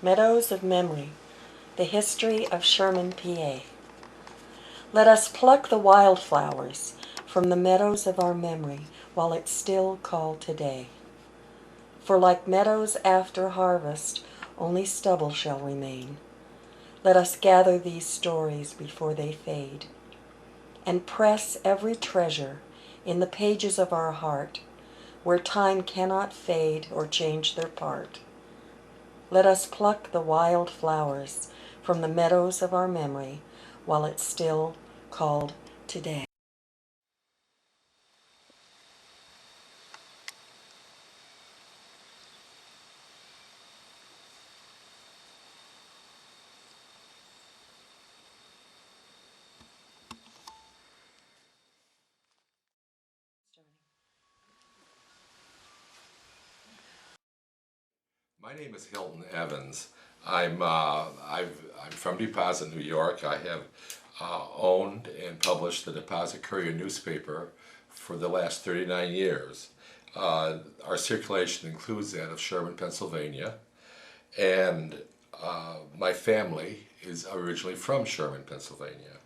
Meadows of Memory, the history of Sherman, Pa. Let us pluck the wildflowers from the meadows of our memory while it's still called today. For like meadows after harvest, only stubble shall remain. Let us gather these stories before they fade, and press every treasure in the pages of our heart, where time cannot fade or change their part. Let us pluck the wild flowers from the meadows of our memory while it's still called today. My name is Hilton Evans. I'm from Deposit, New York. I have owned and published the Deposit Courier newspaper for the last 39 years. Our circulation includes that of Sherman, Pennsylvania, and my family is originally from Sherman, Pennsylvania.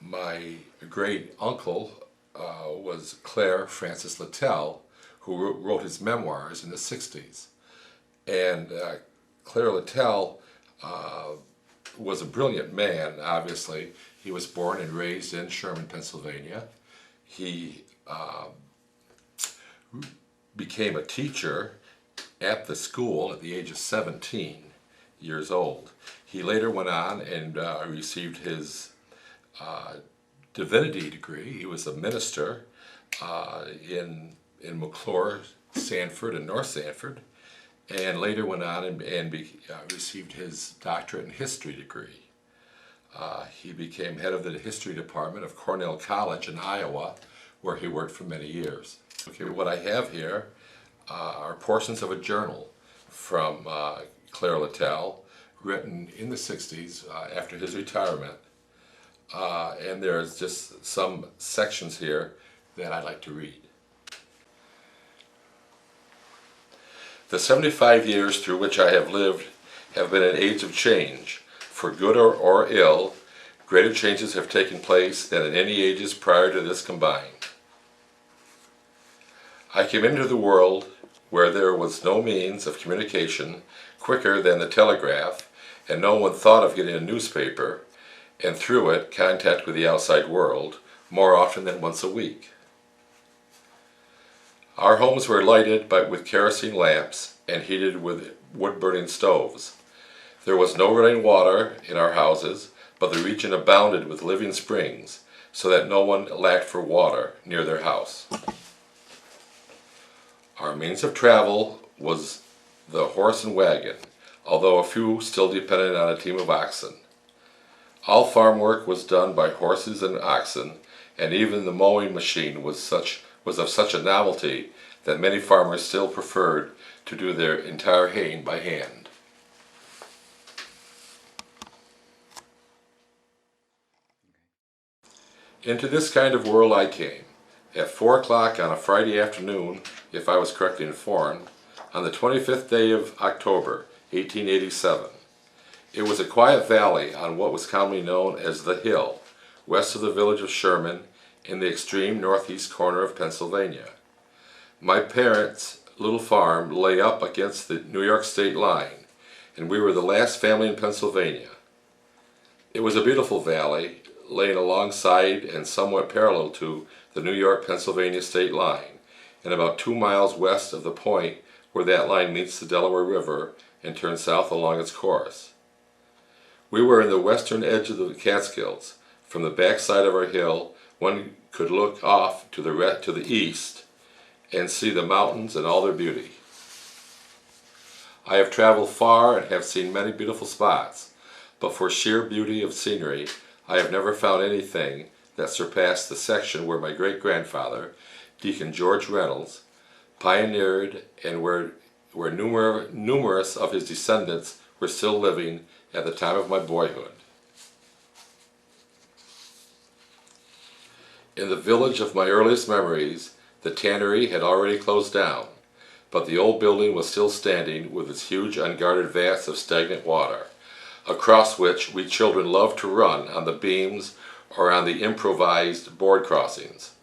My great uncle was Clare Francis Littell, who wrote his memoirs in the 60s. And Clare Littell was a brilliant man, obviously. He was born and raised in Sherman, Pennsylvania. He became a teacher at the school at the age of 17 years old. He later went on and received his divinity degree. He was a minister in McClure, Sanford, and North Sanford, and later went on and received his doctorate in history degree. He became head of the history department of Cornell College in Iowa, where he worked for many years. Okay, what I have here are portions of a journal from Clare Littell, written in the 60s after his retirement. And there's just some sections here that I'd like to read. The 75 years through which I have lived have been an age of change. For good or ill, greater changes have taken place than in any ages prior to this combined. I came into the world where there was no means of communication quicker than the telegraph, and no one thought of getting a newspaper, and through it contact with the outside world, more often than once a week. Our homes were lighted with kerosene lamps and heated with wood-burning stoves. There was no running water in our houses, but the region abounded with living springs, so that no one lacked for water near their house. Our means of travel was the horse and wagon, although a few still depended on a team of oxen. All farm work was done by horses and oxen, and even the mowing machine was of such a novelty that many farmers still preferred to do their entire haying by hand. Into this kind of world I came, at 4 o'clock on a Friday afternoon, if I was correctly informed, on the 25th day of October, 1887. It was a quiet valley on what was commonly known as the Hill, west of the village of Sherman, in the extreme northeast corner of Pennsylvania. My parents' little farm lay up against the New York state line, and we were the last family in Pennsylvania. It was a beautiful valley, laying alongside and somewhat parallel to the New York-Pennsylvania state line, and about 2 miles west of the point where that line meets the Delaware River and turns south along its course. We were in the western edge of the Catskills. From the backside of our hill, one could look off to the east and see the mountains and all their beauty. I have traveled far and have seen many beautiful spots, but for sheer beauty of scenery, I have never found anything that surpassed the section where my great-grandfather, Deacon George Reynolds, pioneered, and where numerous of his descendants were still living at the time of my boyhood. In the village of my earliest memories, the tannery had already closed down, but the old building was still standing with its huge unguarded vats of stagnant water, across which we children loved to run on the beams or on the improvised board crossings.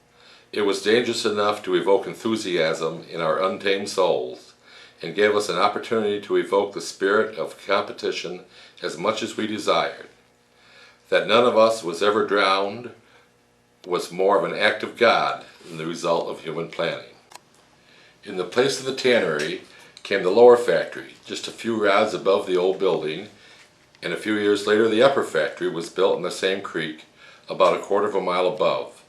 It was dangerous enough to evoke enthusiasm in our untamed souls, and gave us an opportunity to evoke the spirit of competition as much as we desired. That none of us was ever drowned was more of an act of God than the result of human planning. In the place of the tannery came the lower factory, just a few rods above the old building, and a few years later the upper factory was built in the same creek, about a quarter of a mile above.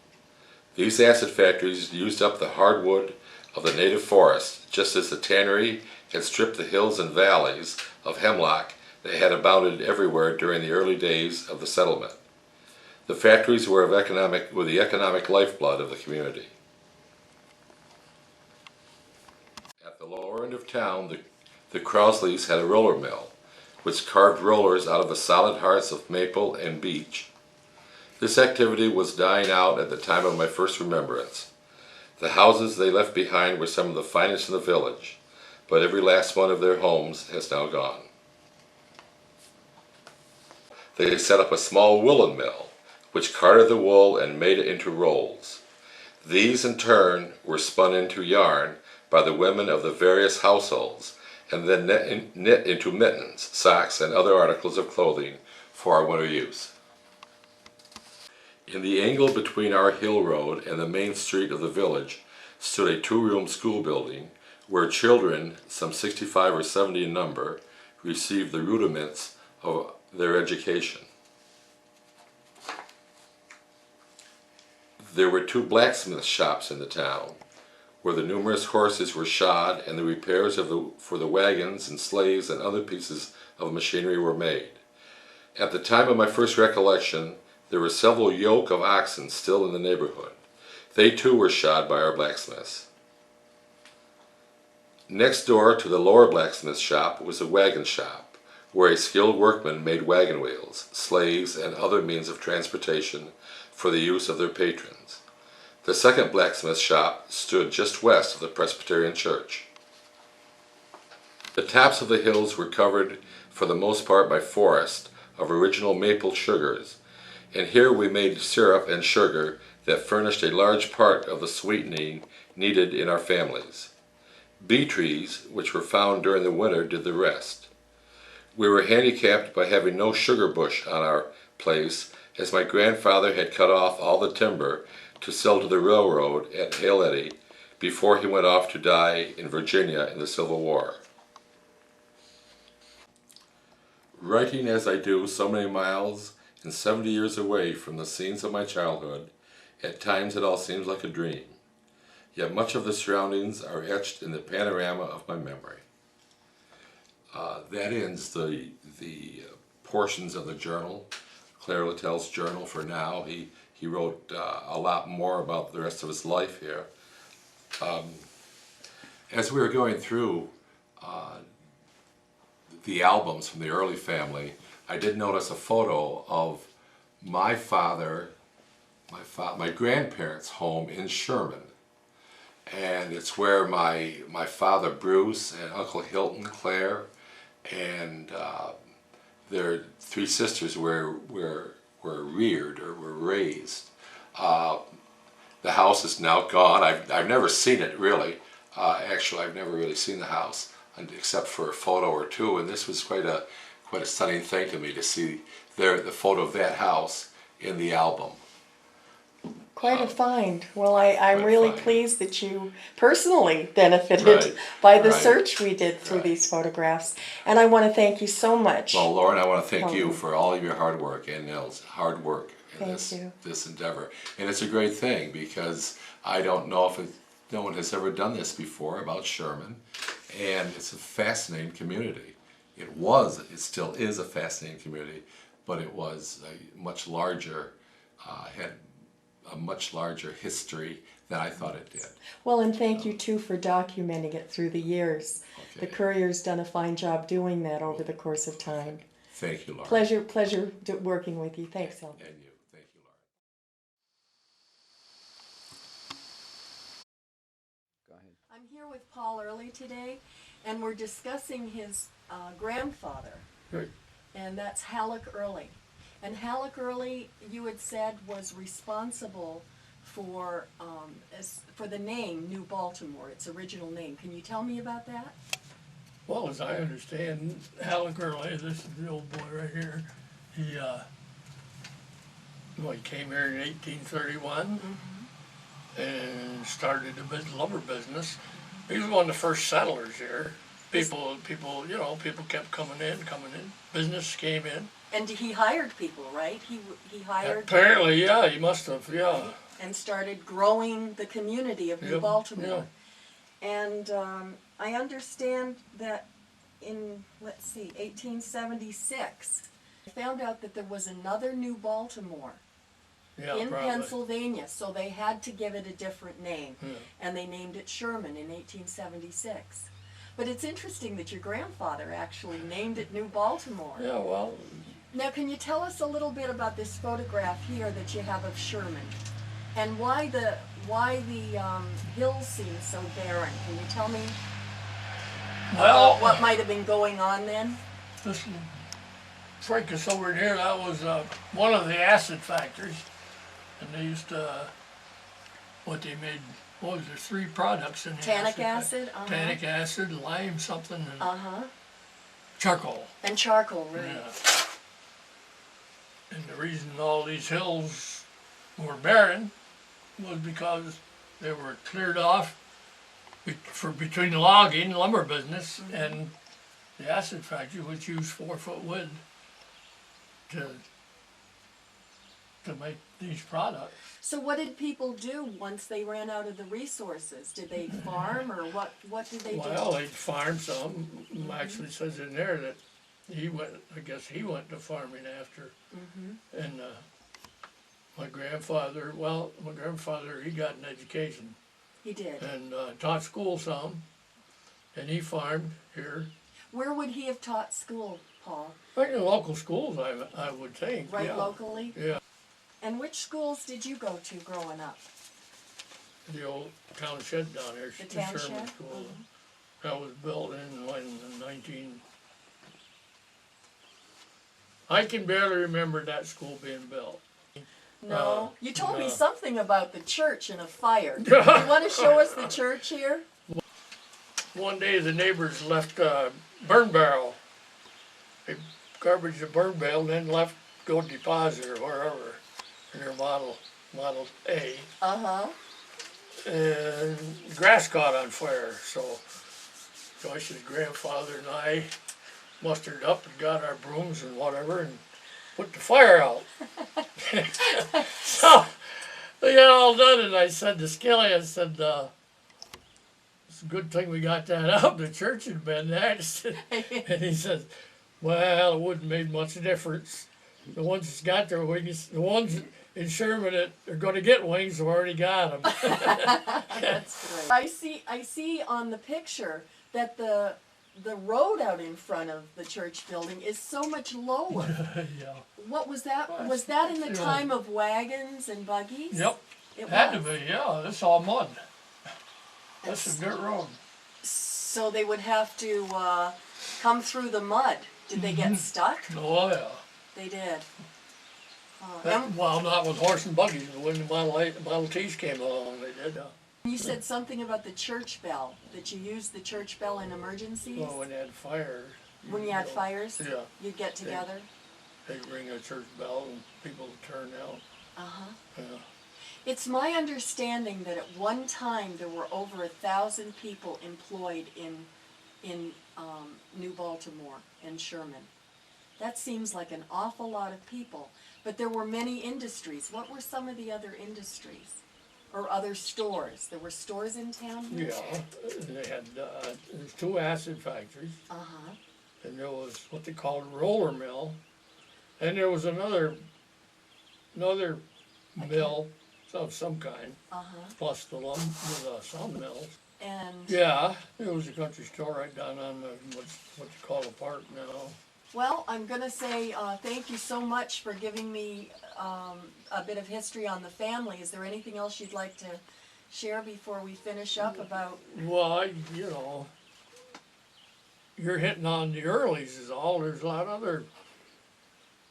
These acid factories used up the hardwood of the native forest, just as the tannery had stripped the hills and valleys of hemlock that had abounded everywhere during the early days of the settlement. The factories were the economic lifeblood of the community. At the lower end of town, the Crousleys had a roller mill, which carved rollers out of the solid hearts of maple and beech. This activity was dying out at the time of my first remembrance. The houses they left behind were some of the finest in the village, but every last one of their homes has now gone. They set up a small woolen mill, which carded the wool and made it into rolls. These, in turn, were spun into yarn by the women of the various households, and then knit into mittens, socks, and other articles of clothing for our winter use. In the angle between our hill road and the main street of the village stood a two-room school building where children, some 65 or 70 in number, received the rudiments of their education. There were 2 blacksmith shops in the town, where the numerous horses were shod and the repairs for the wagons and sleighs and other pieces of machinery were made. At the time of my first recollection, there were several yoke of oxen still in the neighborhood. They too were shod by our blacksmiths. Next door to the lower blacksmith shop was a wagon shop, where a skilled workman made wagon wheels, sleighs, and other means of transportation for the use of their patrons. The second blacksmith shop stood just west of the Presbyterian Church. The tops of the hills were covered for the most part by forest of original maple sugars, and here we made syrup and sugar that furnished a large part of the sweetening needed in our families. Bee trees, which were found during the winter, did the rest. We were handicapped by having no sugar bush on our place, as my grandfather had cut off all the timber to sell to the railroad at Hale Eddy before he went off to die in Virginia in the Civil War. Writing as I do so many miles and 70 years away from the scenes of my childhood, at times it all seems like a dream. Yet much of the surroundings are etched in the panorama of my memory. That ends the portions of the journal, Clare Littell's journal for now. He wrote a lot more about the rest of his life here. As we were going through the albums from the early family, I did notice a photo of my grandparents' home in Sherman. And it's where my father Bruce and Uncle Hilton, Claire, and their 3 sisters were reared or were raised. The house is now gone. I've never seen it really. Actually, I've never really seen the house except for a photo or 2, and this was quite a stunning thing to me to see the photo of that house in the album. Quite a find. Well, I'm really pleased that you personally benefited Right, by the right, search we did through right. these photographs. And I want to thank you so much. Well, Lauren, I want to thank you for all of your hard work and Nell's hard work in this endeavor. And it's a great thing because I don't know if no one has ever done this before about Sherman, and it's a fascinating community. It still is a fascinating community, but it was a much larger, had a much larger history than I thought it did. Well, and thank you too for documenting it through the years. Okay. The Courier's done a fine job doing that over the course of time. Thank you, Lauren. Pleasure working with you. Thanks, Ellen. And you. Thank you, Lauren. Go ahead. I'm here with Paul Early today, and we're discussing his grandfather, Good. and that's Halleck Early. And Halleck Early, you had said, was responsible for the name New Baltimore, its original name. Can you tell me about that? Well, as I understand, Halleck Early, this is the old boy right here, he came here in 1831 and started a lumber business. He was one of the first settlers here. People kept coming in. Business came in. And he hired people, right? He hired... Apparently, yeah, he must have, yeah. And started growing the community of New Baltimore. Yeah. And I understand that in, 1876, I found out that there was another New Baltimore in probably. Pennsylvania, so they had to give it a different name, Yeah. and they named it Sherman in 1876. But it's interesting that your grandfather actually named it New Baltimore. Yeah, well, Now, can you tell us a little bit about this photograph here that you have of Sherman, and why the hills seem so barren? Can you tell me what might have been going on then? this fracas over here, that was one of the acid factories. And they used to, they made, what was there, 3 products in the Tannic acid? Tannic acid, lime something, and Uh-huh. charcoal. And charcoal, right? Yeah. And the reason all these hills were barren was because they were cleared off between the logging, lumber business, and the acid factory, which used 4-foot wood to make these products. So what did people do once they ran out of the resources? Did they farm, or what did they do? Well, they'd farm some. Actually says in there that he went to farming after. And my grandfather, he got an education He did. and taught school some, and he farmed here. Where would he have taught school, Paul? Like in local schools, I would think. Right, yeah. locally? Yeah. And which schools did you go to growing up? The old town shed down there, The town Sherman shed? School. That was built in the 19... I can barely remember that school being built. No. You told me no. something about the church and a fire. You want to show us the church here? One day the neighbors left a burn barrel. They garbaged a burn barrel and then left go deposit or wherever in their Model A. Uh-huh. And the grass caught on fire, so Joyce's grandfather and I mustered up and got our brooms and whatever and put the fire out. So we got all done, and I said to Skilly, it's a good thing we got that out. The church had been next. And he says, well, it wouldn't make much difference. The ones that's got their wings, the ones in Sherman that are going to get wings have already got them. That's great. I see on the picture that the road out in front of the church building is so much lower. Yeah. What was that? Was that in the time of wagons and buggies? Yep. It Had was. to be, yeah. It's all mud. That's a dirt road. So they would have to come through the mud. Did they get stuck? Oh, yeah. They did. Well, not with horse and buggies. When the Model T's came along, they did. You said something about the church bell, that you used the church bell in emergencies? Well, when they had fire. When you had fires? Yeah. You'd get together? They'd ring a church bell and people would turn out. Uh-huh. Yeah. It's my understanding that at one time there were over 1,000 people employed in New Baltimore and Sherman. That seems like an awful lot of people, but there were many industries. What were some of the other industries or other stores? There were stores in town here? Yeah, they had there's 2 acid factories, Uh-huh. and there was what they called a roller mill, and there was another mill of some kind, Uh-huh. plus the sawmills. And Yeah, it was a country store right down on what you call a park now. well, I'm going to say thank you so much for giving me a bit of history on the family. Is there anything else you'd like to share before we finish up about? Well, you know, you're hitting on the earlies is all. There's a lot of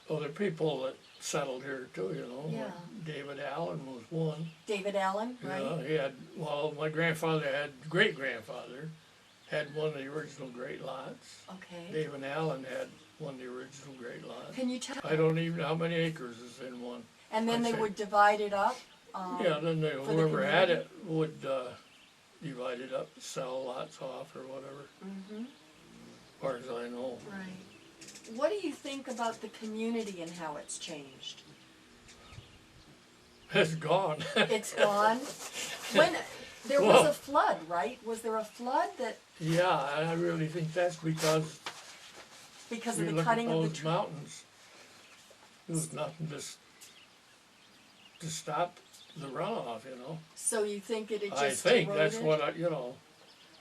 other people that settled here too, you know. Yeah. Like David Allen was one. David Allen, right? Yeah, he had, well, my grandfather had, great-grandfather had one of the original Great Lots. Okay. David Allen had one of the original Great Lots. Can you tell? I don't even know how many acres is in one. And then I they see. would divide it up? Yeah, then the whoever had community? it would divide it up, sell lots off or whatever, Mm-hmm. as far as I know. Right. What do you think about the community and how it's changed? It's gone. It's gone? When, there was Well- a flood, right? Was there a flood that, Yeah, I really think that's because because of you the look at cutting of the those trees? mountains, there's nothing to stop the runoff, you know. So you think it had I just think eroded? that's what I, you know.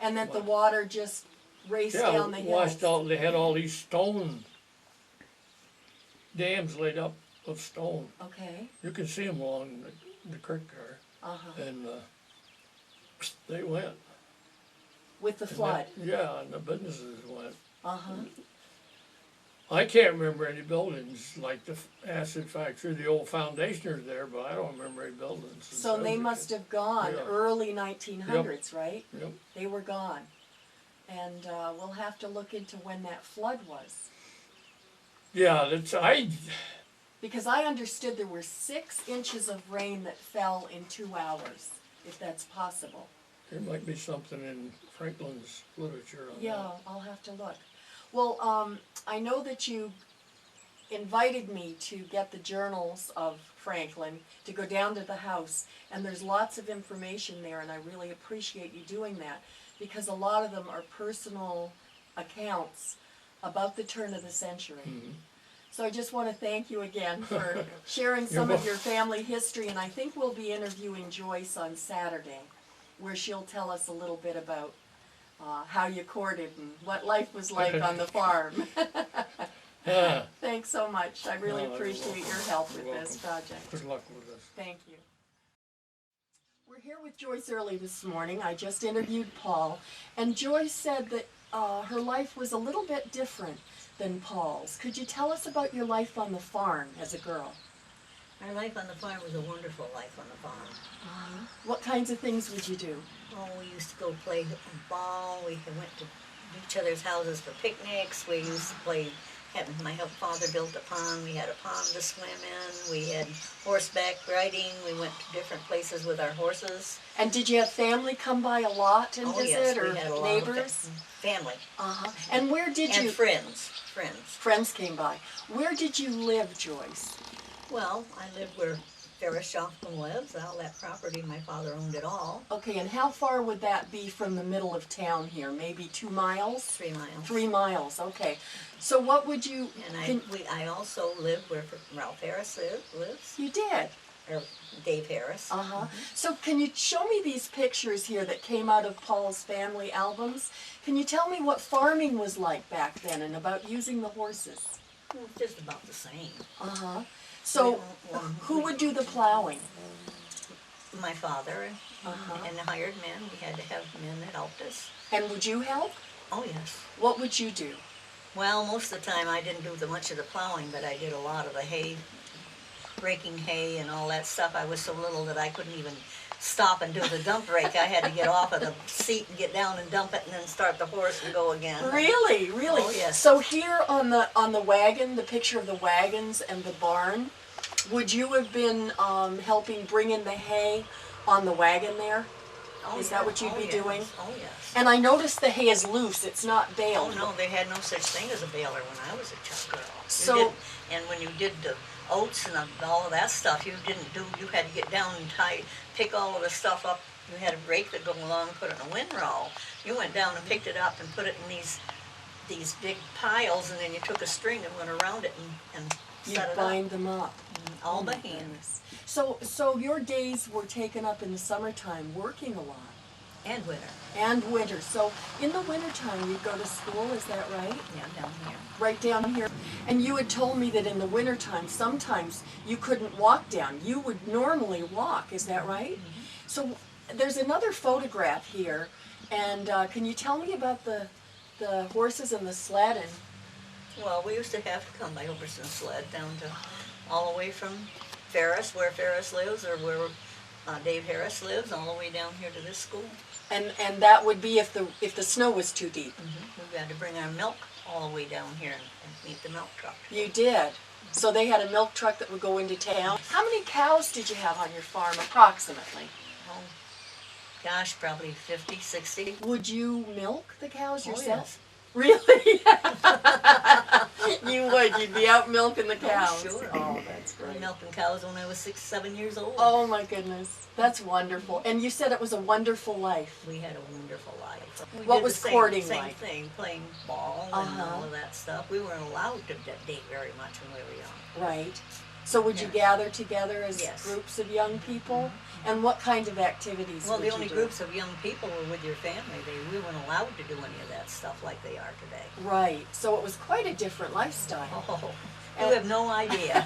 And that the what- water just raced Yeah, down the hills? washed out, they had all these stone dams laid up of stone. Okay, You can see them along the creek there, uh-huh. and they went. With the And flood? yeah, and the businesses went. Uh-huh. I can't remember any buildings like the acid factory, the old foundation are there, but I don't remember any buildings. So they must have gone Yeah. early 1900s, right? Yep. They were gone. And we'll have to look into when that flood was. Yeah, that's, Because I understood there were 6 inches of rain that fell in 2 hours, if that's possible. there might be something in Franklin's literature on that. Yeah, I'll have to look. Well, I know that you invited me to get the journals of Franklin, to go down to the house, and there's lots of information there, and I really appreciate you doing that, because a lot of them are personal accounts about the turn of the century. Mhm. So I just want to thank you again for sharing You're some of wel- your family history, and I think we'll be interviewing Joyce on Saturday, where she'll tell us a little bit about how you courted and what life was like on the farm. Yeah, Thanks so much. I really No, you're appreciate welcome. your help with You're this welcome. project. good luck with this. Thank you. We're here with Joyce early this morning. I just interviewed Paul, and Joyce said that her life was a little bit different than Paul's. Could you tell us about your life on the farm as a girl? Our life on the farm was a wonderful life on the farm. What kinds of things would you do? Oh, we used to go play ball. We went to each other's houses for picnics. We used to play. My father built a pond. We had a pond to swim in. We had horseback riding. We went to different places with our horses. And did you have family come by a lot and Oh visit, yes, or we had a lot of neighbors? family And where did and you? friends. Friends came by. Where did you live, Joyce? Well, I lived where Ferris Schaffman lives. All that property, my father owned it all. Okay, and how far would that be from the middle of town here? Maybe 2 miles? 3 miles. 3 miles, okay. So what would you, And I also lived where Ralph Harris lives, you did? or Dave Harris. Uh-huh. So can you show me these pictures here that came out of Paul's family albums? Can you tell me what farming was like back then and about using the horses? Well, just about the same. Uh-huh. So who would do the plowing? My father Uh-huh. and the hired men. We had to have men that helped us. And would you help? Oh yes. What would you do? Well, most of the time I didn't do much of the plowing, but I did a lot of the hay, breaking hay and all that stuff. I was so little that I couldn't even stop and do the dump rake. I had to get off of the seat and get down and dump it and then start the horse and go again. Really? Really? Oh, yes. So here on the wagon, the picture of the wagons and the barn, would you have been helping bring in the hay on the wagon there? Oh, Is that what you'd be yes. doing? Oh yes. And I noticed the hay is loose, it's not Oh baled. no, they had no such thing as a baler when I was a child girl. So- And when you did the oats and all of that stuff, you had to get down and pick all of the stuff up. You had a rake that go along and put it in a windrow. You went down and picked it up and put it in these big piles, and then you took a string and went around it and You set it bind them up. up. All by Oh, my hand. goodness. So your days were taken up in the summertime working a lot. And winter. And winter. So in the wintertime you'd go to school, is that right? Yeah, down here. Right down here. And you had told me that in the wintertime sometimes you couldn't walk down. You would normally walk, is that right? So there's another photograph here, and can you tell me about the horses and the sled? And Well, we used to have to come by Overson sled down to all the way from Ferris, where Ferris lives, or where Dave Harris lives, all the way down here to this school. and that would be if the snow was too deep. We had to bring our milk all the way down here and meet the milk truck. You did. So they had a milk truck that would go into town. How many cows did you have on your farm, approximately? Oh, gosh, probably 50, 60. Would you milk the cows Oh, yourself? Really? You would. You'd be out milking the cows. Sure. Oh, that's I was great. milking cows when I was 6, 7 years old. Oh my goodness. That's wonderful. And you said it was a wonderful life. We had a wonderful life. We What did was the same, courting same like? thing, playing ball and all of that stuff. We weren't allowed to date very much when we were young. Right. So would you gather together as Yes. groups of young people? And what kind of activities Well, would the you only do? groups of young people were with your family. We weren't allowed to do any of that stuff like they are today. Right. So it was quite a different lifestyle. Oh, And- you have no idea.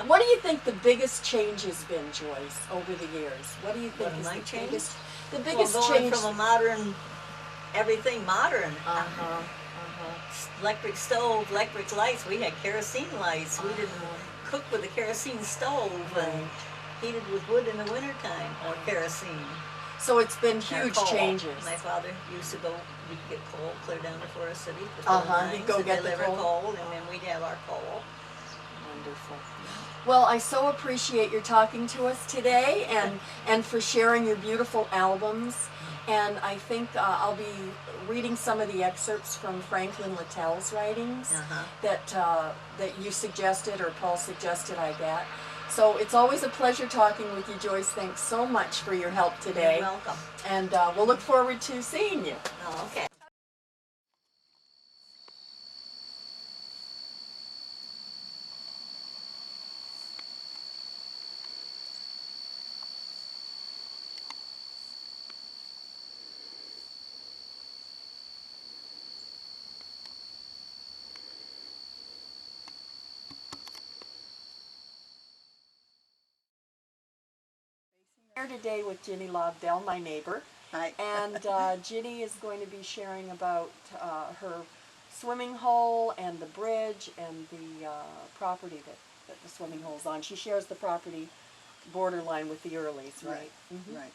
What do you think the biggest change has been, Joyce, over the years? What do you think What is my the change? biggest, the Well, biggest going change? from a modern, everything modern. Uh-huh. Electric stove, electric lights. We had kerosene lights. We didn't Uh-huh. cook with a kerosene stove and heated with wood in the wintertime or kerosene. So it's been Or huge coal. changes. My father used to go, we'd get coal clear down to Forest City. The He'd go get the deliver coal. and then we'd have our coal. Wonderful. Well, I so appreciate your talking to us today and for sharing your beautiful albums. And I think I'll be reading some of the excerpts from Franklin Littell's writings that you suggested or Paul suggested I get. So it's always a pleasure talking with you, Joyce. Thanks so much for your help today. You're welcome. And we'll look forward to seeing you. Oh, okay. Here today with Ginny Lobdell, my neighbor. Hi. And Ginny is going to be sharing about her swimming hole and the bridge and the property that the swimming hole's on. She shares the property borderline with the Earleys, right? Mhm. Right.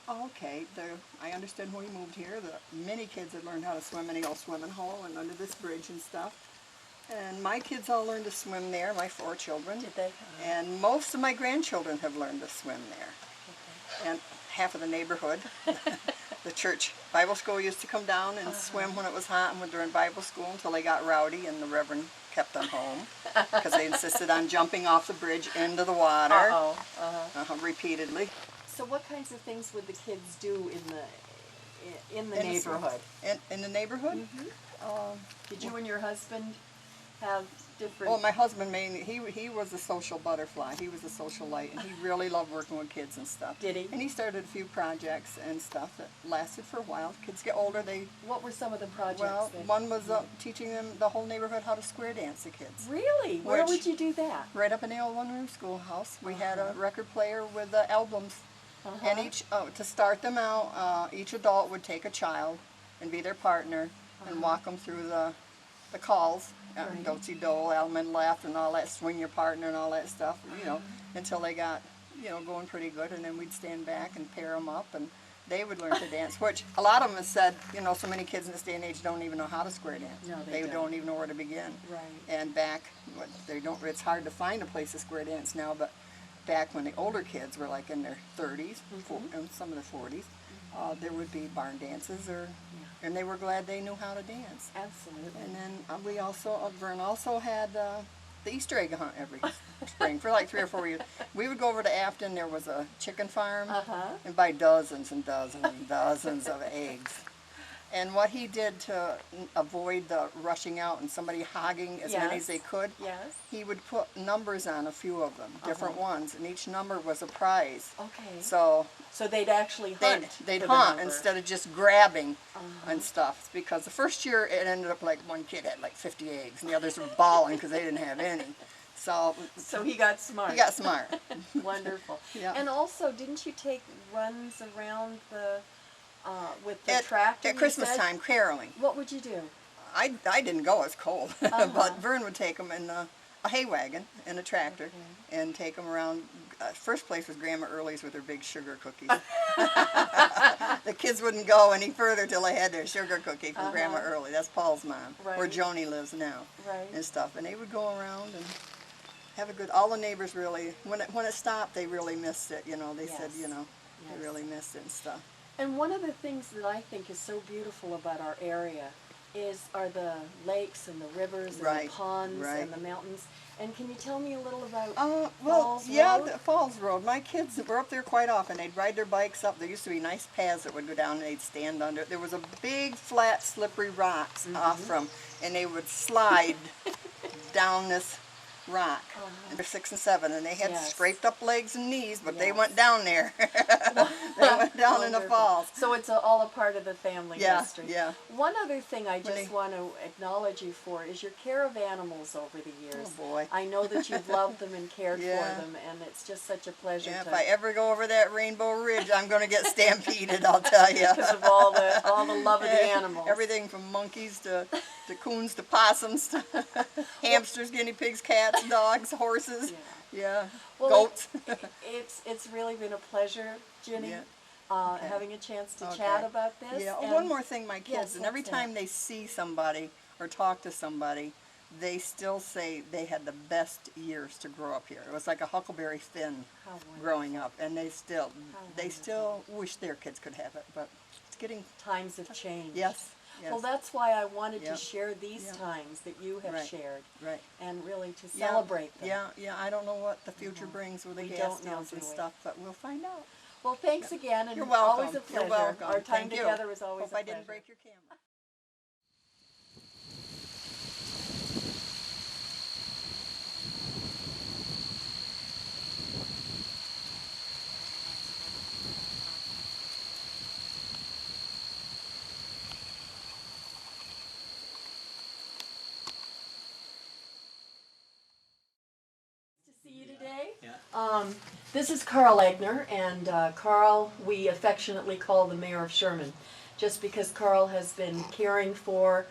Oh, okay. I understood when we moved here that many kids had learned how to swim in the old swimming hole and under this bridge and stuff. And my kids all learned to swim there, my 4 children. Did they? And most of my grandchildren have learned to swim there. And half of the neighborhood. The church Bible school used to come down and swim when it was hot and during Bible school until they got rowdy and the Reverend kept them home because they insisted on jumping off the bridge into the water repeatedly. So what kinds of things would the kids do in the neighborhood? In the neighborhood? Did you and your husband have different... Well, my husband mainly, he was a social butterfly. He was a social light, and he really loved working with kids and stuff. Did he? And he started a few projects and stuff that lasted for a while. Kids get older, What were some of the projects? well, that- one was teaching them, the whole neighborhood, how to square dance the kids. Really? Where Which- would you do that? Right up in the old one-room schoolhouse, we had a record player with albums. And to start them out, each adult would take a child and be their partner and walk them through the calls, do-si-do, element left, and all that, swing your partner and all that stuff, until they got, going pretty good, and then we'd stand back and pair them up, and they would learn to dance, which a lot of them have said, so many kids in this day and age don't even know how to square dance. No, they don't even know where to begin. Right. And back, it's hard to find a place to square dance now, but back when the older kids were like in their 30s, and some of their 40s, there would be barn dances, and they were glad they knew how to dance. Absolutely. And then we also, Vern also had the Easter egg hunt every spring for like 3 or 4 years. We would go over to Afton, there was a chicken farm, and buy dozens and dozens and dozens of eggs. And what he did to avoid the rushing out and somebody hogging as many as they could, he would put numbers on a few of them, different ones, and each number was a prize. Okay. So they'd actually hunt. they'd for the hunt number. instead of just grabbing and stuff. Because the first year it ended up like one kid had like 50 eggs, and the others were bawling because they didn't have any. So So he got smart. he got smart. Wonderful. Yeah. And also, didn't you take runs around the with the At, tractor? at you Christmas said? time, caroling. What would you do? I didn't go, it's cold, but Vern would take them in a hay wagon and a tractor and take them around. First place was Grandma Early's with her big sugar cookies. The kids wouldn't go any further till they had their sugar cookie from Grandma Early. That's Paul's mom, where Right. Joni lives now, Right. and stuff. And they would go around and have a good. All the neighbors really, when it stopped, they really missed it. You know, they said, Yes. you know, Yes. they really missed it and stuff. And one of the things that I think is so beautiful about our area are the lakes and the rivers and Right, the ponds right. and the mountains. And can you tell me a little about Well, Falls yeah, Road? the Falls Road. My kids were up there quite often. They'd ride their bikes up. There used to be nice paths that would go down and they'd stand under. There was a big, flat, slippery rocks off from, and they would slide down this rock. And they're 6 and 7, and they had Yes. scraped up legs and knees, but they Yes. went down there. They went down in the Wonderful. falls. So it's all a part of the family Yeah, history. yeah. One other thing I When just they- want to acknowledge you for is your care of animals over the years. Oh, boy. I know that you've loved them and cared Yeah. for them, and it's just such a pleasure Yeah, to if I ever go over that Rainbow Ridge, I'm going to get stampeded, I'll tell you. because of all the love of the animals. Everything from monkeys to coons to possums to hamsters, guinea pigs, cats, dogs, horses, yeah, Well, goats. It's really been a pleasure, Ginny, Yeah. Okay. having a chance to Okay. chat about this. Yeah. Oh, and one more thing, my kids, Yes, and every what's that? time they see somebody or talk to somebody, they still say they had the best years to grow up here. It was like a Huckleberry Finn How wonderful. growing up, and they still wonderful. wish their kids could have it, but it's getting Times have changed. yes. Well, that's why I wanted Yeah. to share these Yeah. times that you have Right. shared, right. and really to Yeah, celebrate them. Yeah, I don't know what the future brings with the We gas don't know, deals and do we? stuff, but we'll find out. Well, thanks again, and You're welcome. always a pleasure. You're welcome. Our time Thank you. together was always Hope a I pleasure. didn't break your camera. To see you today. This is Carl Egner, and Carl we affectionately call the Mayor of Sherman, just because Carl has been caring for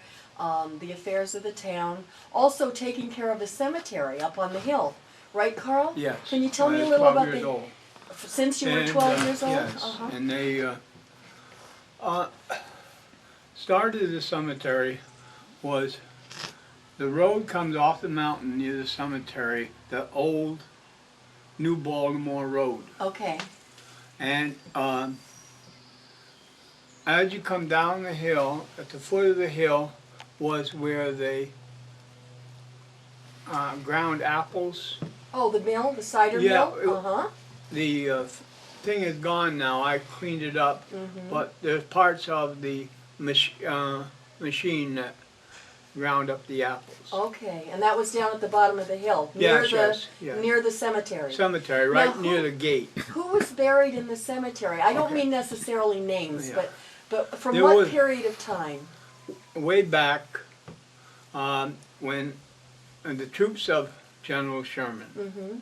the affairs of the town, also taking care of the cemetery up on the hill. Right, Carl? Yes. Can you tell me a I was little 12 about years old. since you were And, 12 years old? Yes, Uh-huh. and they started the cemetery was the road comes off the mountain near the cemetery, the old New Baltimore Road. Okay. And as you come down the hill, at the foot of the hill was where they ground apples. Oh, the mill, the cider Yeah, mill? Uh-huh. The thing is gone now. I cleaned it up, Mm-hmm. but there's parts of the machine that ground up the apples. Okay, and that was down at the bottom of the hill, near Yes, yes. near the cemetery. Cemetery, right Now, near who- the gate. Who was buried in the cemetery? I don't Okay. mean necessarily names, Yeah. but from There what was- period of time? Way back when the troops of General Sherman,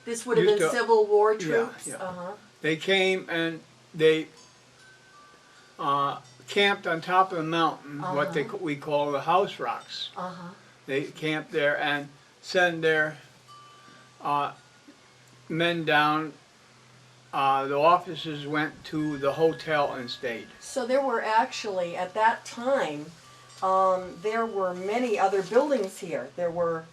This would have been Used to- Civil War troops? yeah. Uh-huh. they came and they camped on top of the mountain, what we call the house rocks. Uh-huh. They camped there and sent their men down. The officers went to the hotel and stayed. So there were actually, at that time, there were many other buildings here. There were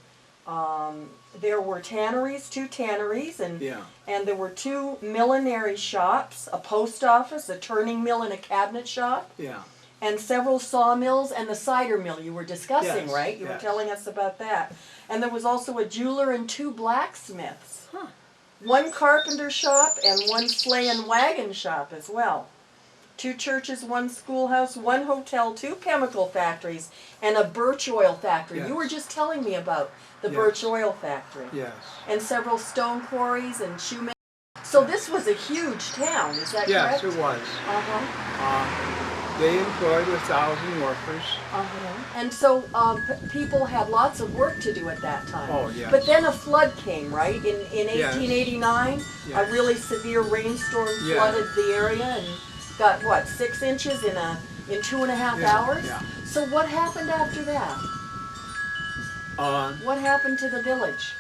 tanneries, 2 tanneries, and Yeah. and there were 2 millinery shops, a post office, a turning mill, and a cabinet shop, Yeah. and several sawmills, and the cider mill you were discussing, Yes, right? You were yes. telling us about that. And there was also a jeweler and 2 blacksmiths. 1 carpenter shop and 1 sleigh and wagon shop as well. 2 churches, 1 schoolhouse, 1 hotel, 2 chemical factories, and a birch oil factory. Yes. You were just telling me about the Yes. birch oil factory. Yes. And several stone quarries and shoemakers. So this was a huge town, is that Yes, correct? it was. Uh-huh. they employed 1,000 workers. And so people had lots of work to do at that time. Oh, yes. But then a flood came, right? In Yes. 1889, a Yes. really severe rainstorm Yeah. flooded the area and got, what, 6 inches in 2.5 Yeah, hours? yeah. So what happened after that? What happened to the village?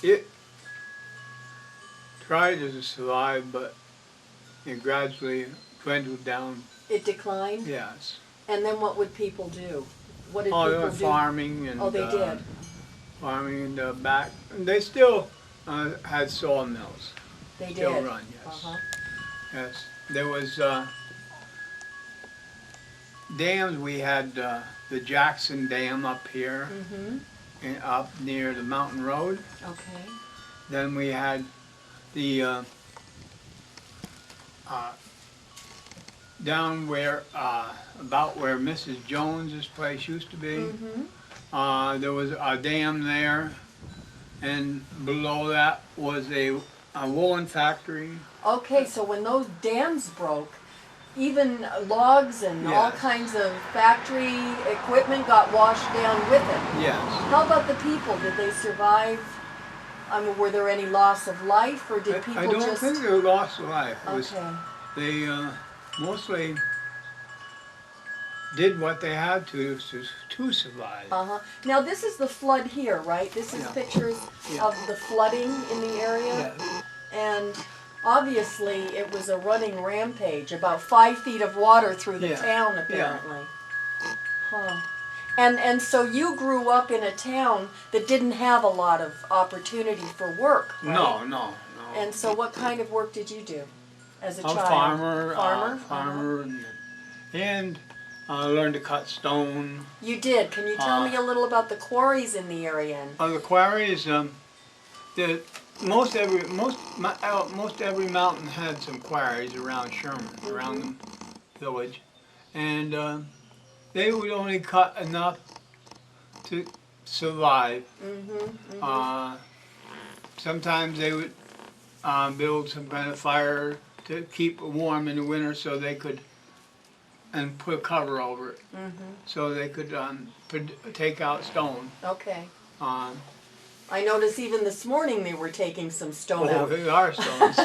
It tried to survive, but it gradually dwindled down. It declined? Yes. And then what would people do? What did Oh, they people were do? farming and Oh, they did? farming in the back. And they still had sawmills. They Still did? run, yes. Uh-huh. Yes. There was dams. We had the Jackson Dam up here, and up near the Mountain Road. Okay. Then we had the down where about where Mrs. Jones's place used to be. There was a dam there, and below that was a woolen factory. Okay, so when those dams broke, even logs and all Yes. kinds of factory equipment got washed down with it. Yes. How about the people? Did they survive? I mean, were there any loss of life, or did people I don't just... think they lost life. It was, Okay. they mostly did what they had to survive. Now this is the flood here, right? This is Yeah. pictures Yeah. of the flooding in the area. Yes. And obviously it was a running rampage, about 5 feet of water through the Yeah. town apparently. Huh. And so you grew up in a town that didn't have a lot of opportunity for work, right? No. And so what kind of work did you do as a child? Farmer. Farmer? Farmer, and learned to cut stone. You did. Can you tell me a little about the quarries in the area? The quarries, most every mountain had some quarries around Sherman, around the village, and they would only cut enough to survive. Sometimes they would build some kind of fire to keep warm in the winter, so they could, and put a cover over it, so they could take out stone. Okay. I noticed even this morning they were taking some stone out. They are stones.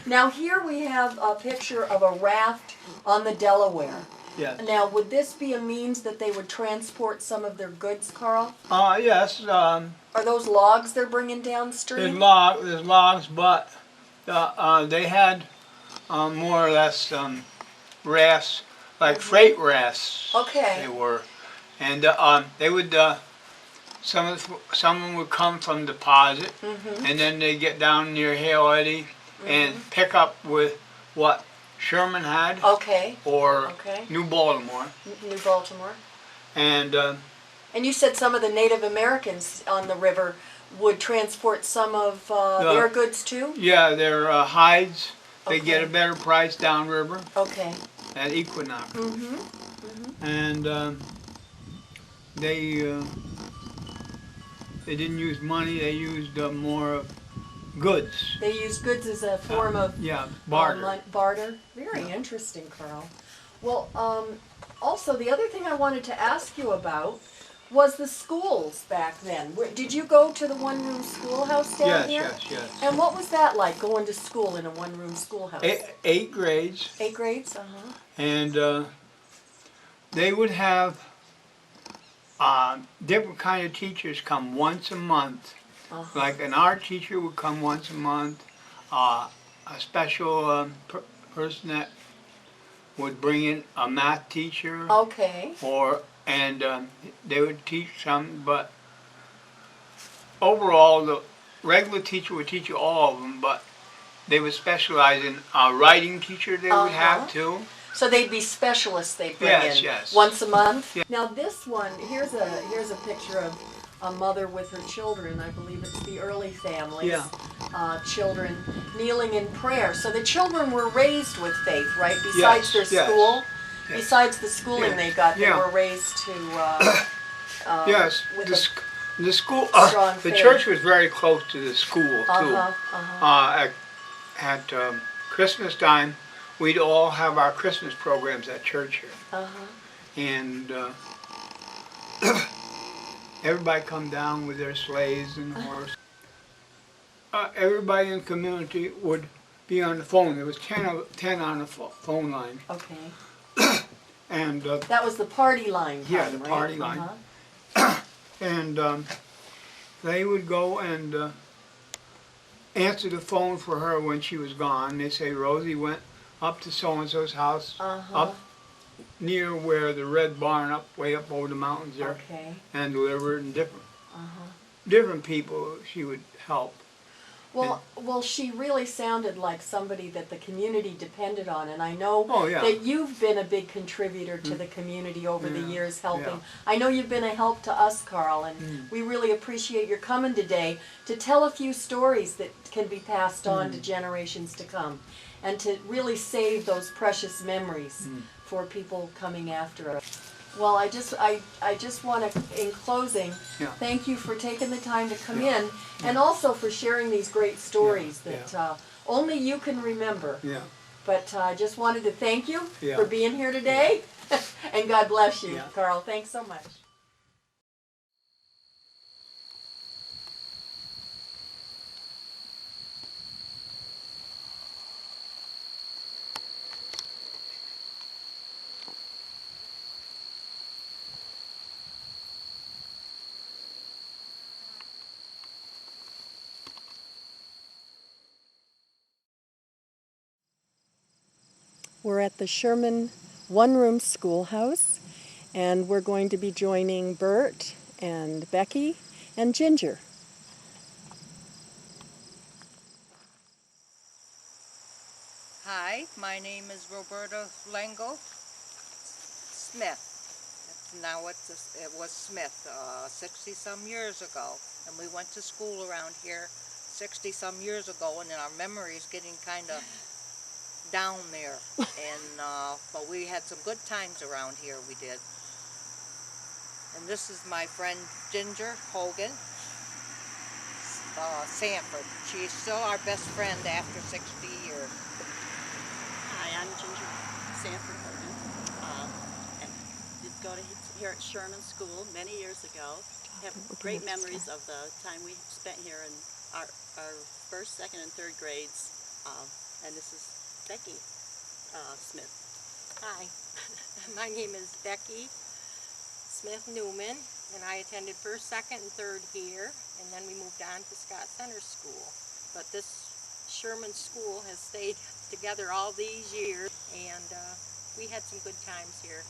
Now here we have a picture of a raft on the Delaware. Yes. Now would this be a means that they would transport some of their goods, Carl? Yes. Are those logs they're bringing There's downstream? logs, but they had more or less rafts, like freight rafts. Okay. They were, and they would. Some of them would come from deposit, and then they get down near Hale Eddy and pick up with what Sherman had, Okay. or Okay. New Baltimore, New Baltimore. and And you said some of the Native Americans on the river would transport some of their goods too? yeah, their hides. They get a Okay. better price downriver Okay. at Equinox, and they didn't use money. They used more of goods. They use goods as a form of Barter. barter. Very interesting, Carl. Well, also the other thing I wanted to ask you about was the schools back then. Did you go to the one-room schoolhouse down here? Yes. And what was that like, going to school in a one-room schoolhouse? Eight grades, 8 grades? and they would have different kind of teachers come once a month. Like an art teacher would come once a month. A special person that would bring in a math teacher, Okay. and they would teach some. But overall, the regular teacher would teach you all of them, but they would specialize in a writing teacher. They would have too. So they'd be specialists they'd bring Yes, in yes. once a month? Yeah. Now this one, here's a picture of a mother with her children. I believe it's the early families. Yeah. Children kneeling in prayer. So the children were raised with faith, right? Besides Yes, their yes. school? Yes. Besides the schooling Yeah. they got, they Yeah. were raised to Yes, with the school, strong the faith. church was very close to the school too. at Christmas time, we'd all have our Christmas programs at church here. Uh-huh. And everybody come down with their sleighs and horses. Everybody in the community would be on the phone. There was 10 on the phone line. Okay. And That was the party line time, yeah, the right? party line. Uh-huh. And they would go and answer the phone for her when she was gone. They say Rosie went up to so-and-so's house, Uh-huh. up near where the red barn way up over the mountains there, Okay. and delivered, and Uh-huh. different people she would help. Well, she really sounded like somebody that the community depended on, and I know Oh, yeah. that you've been a big contributor to the community over the Yeah, years, helping. yeah. I know you've been a help to us, Carl, and we really appreciate your coming today to tell a few stories that can be passed on to generations to come, and to really save those precious memories for people coming after us. Well, I just want to, in closing, Yeah. thank you for taking the time to come in, and also for sharing these great stories that only you can remember. Yeah. But I just wanted to thank you Yeah. for being here today, and God bless you, Yeah. Carl. Thanks so much. We're at the Sherman one-room schoolhouse, and we're going to be joining Bert and Becky and Ginger. Hi, my name is Roberta Lango Smith. Now it was Smith 60-some years ago, and we went to school around here 60-some years ago, and our memory is getting kind of down there. And but we had some good times around here. We did. And this is my friend Ginger Hogan Sanford. She's still our best friend after 60 years. Hi, I'm Ginger Sanford Hogan, and did go to here at Sherman School many years ago. Have great memories of the time we spent here in our first, second, and third grades. And this is Becky Smith. Hi, my name is Becky Smith Newman, and I attended first, second, and third here, and then we moved on to Scott Center School. But this Sherman School has stayed together all these years, and we had some good times here.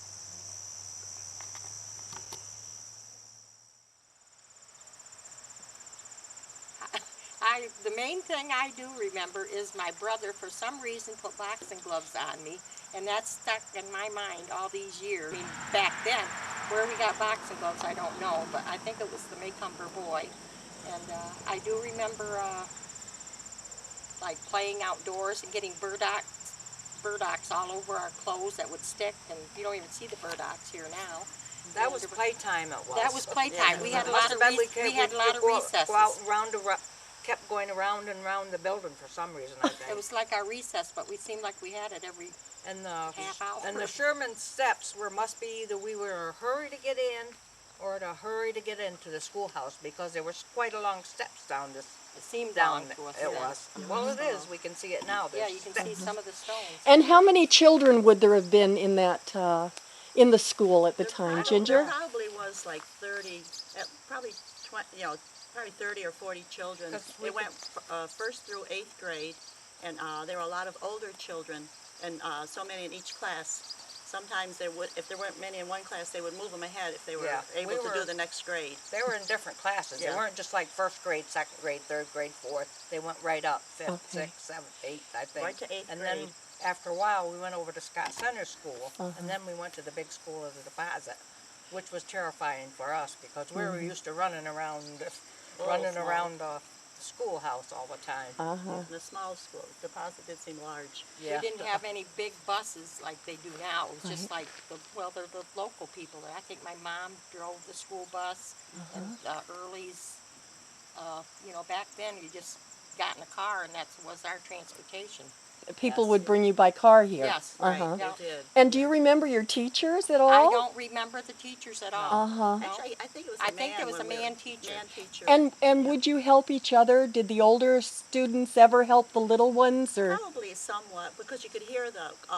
The main thing I do remember is my brother, for some reason, put boxing gloves on me, and that's stuck in my mind all these years. I mean, back then, where we got boxing gloves, I don't know, but I think it was the Maycomber boy. And I do remember like playing outdoors and getting burdocks all over our clothes that would stick, and you don't even see the burdocks here now. That was playtime. It was. That was playtime. Yeah. We had a lot of recesses. Go out and kept going around and around the building for some reason. I think. It was like our recess, but we seemed like we had it every and half hour. And the Sherman steps must be either we were in a hurry to get in, or in a hurry to get into the schoolhouse, because there was quite a long steps down this. It seemed down long to us. It was. Well, it is. We can see it now. Yeah, you can see some of the stones. And how many children would there have been in that in the school at the time, Ginger? There probably was like 30, probably 20, probably 30 or 40 children. It went first through 8th grade, and there were a lot of older children, and so many in each class. Sometimes if there weren't many in one class, they would move them ahead if they were able to do the next grade. They were in different classes. Yeah. They weren't just like first grade, second grade, third grade, fourth. They went right up, fifth, Okay. sixth, seventh, eighth, I think. Right to 8th and grade. then after a while, we went over to Scott Center School, and then we went to the big school of the Deposit, which was terrifying for us because we were used to running around the schoolhouse all the time. The small school, Deposit did seem large. Yeah. We didn't have any big buses like they do now. It was just like they're the local people. I think my mom drove the school bus, and Early's. Back then you just got in a car, and that was our transportation. People Yes. would bring you by car here. Yes, Right, Uh-huh. yeah. they did. And do you remember your teachers at all? I don't remember the teachers at all. Uh-huh. No. Actually, I think it was I a man. think there was a when we were- man teacher. Man teacher. And Yeah. would you help each other? Did the older students ever help the little ones, or? Probably somewhat, because you could hear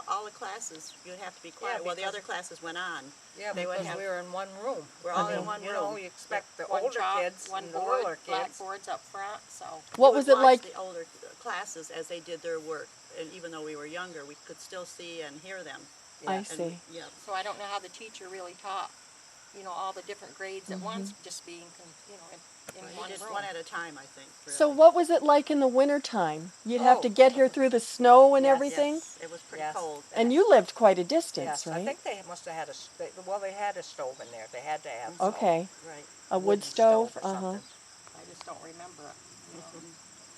all the classes. You'd have to be quiet. Yeah, Well, the because- other classes went on. Yeah, They would because have- we were in one room. We're all I mean, in one you know, room. you expect the One older chalk, kids one and the board, littler kids. blackboards up front, so. What We was would it watch like? the older classes as they did their work, and even though we were younger, we could still see and hear them. I And, see. yeah. So I don't know how the teacher really taught, you know, all the different grades at once, just being, you know, in Well, one he did room. one at a time, I think. So really. what was it like in the wintertime? You'd have Oh. to get here through the snow and Yes, everything? Yes, it was pretty Yes. cold. And you lived quite a distance, Yes, I right? think they must have had they had a stove in there. They had to have some Okay. Right. A wood wooden stove? or Uh-huh. something. I just don't remember it.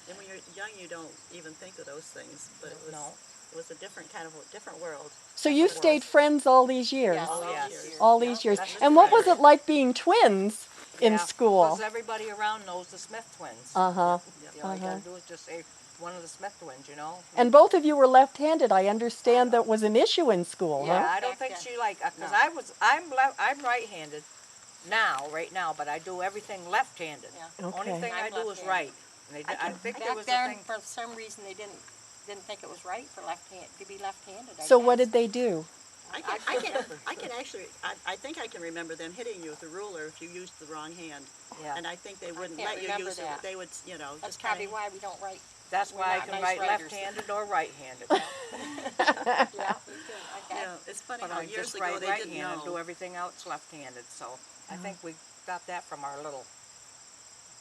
And when you're young, you don't even think of those things, but No. it was a different kind of a different world. So you've stayed friends all these years? Yes, All yes. these years. All these years. that's And what was right. it like being twins in school? Because everybody around knows the Smith twins. Uh-huh. You know, all you gotta do is just say one of the Smith twins, you know? And both of you were left-handed. I understand that was an issue in school, Yeah, huh? I don't think Back she because No. I'm right-handed right now, but I do everything left-handed. Yeah. Only Okay. thing I I'm do is left-handed. right. And I think there Back was a then, thing. for some reason, they didn't think it was right for to be left-handed. I So what guess. did they do? I can actually, I think I can remember them hitting you with a ruler if you used the wrong hand. Yeah. And I think they wouldn't can't let you remember use it. that. They would, you know, That's just kind probably of. why we don't write. That's we're why I not can nice write writers. left-handed or right-handed. Yeah, me too. Okay. Yeah, it's funny But how I years just ago write they didn't right-handed, do know. everything else left-handed. So I think we got that from our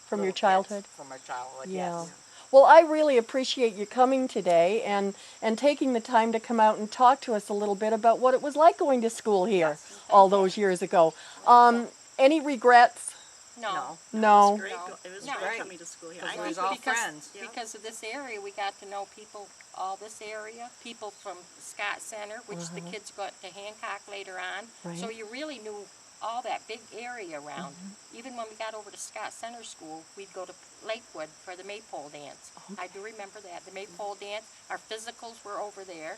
From your little kids, childhood? From our childhood, Yeah. yes. Well, I really appreciate you coming today and taking the time to come out and talk to us a little bit about what it was like going to school here all those years ago. Any regrets? No. No. It was great. No. It was No. great Great. coming to school here. Because I we was think all because, friends. Yeah. because of this area, we got to know people, all this area, people from Scott Center, which the kids got to Hancock later on. So Right. you really knew all that big area around. Even when we got over to Scott Center School, we'd go to Lakewood for the Maypole dance. I do remember that, the Maypole dance. Our physicals were over there.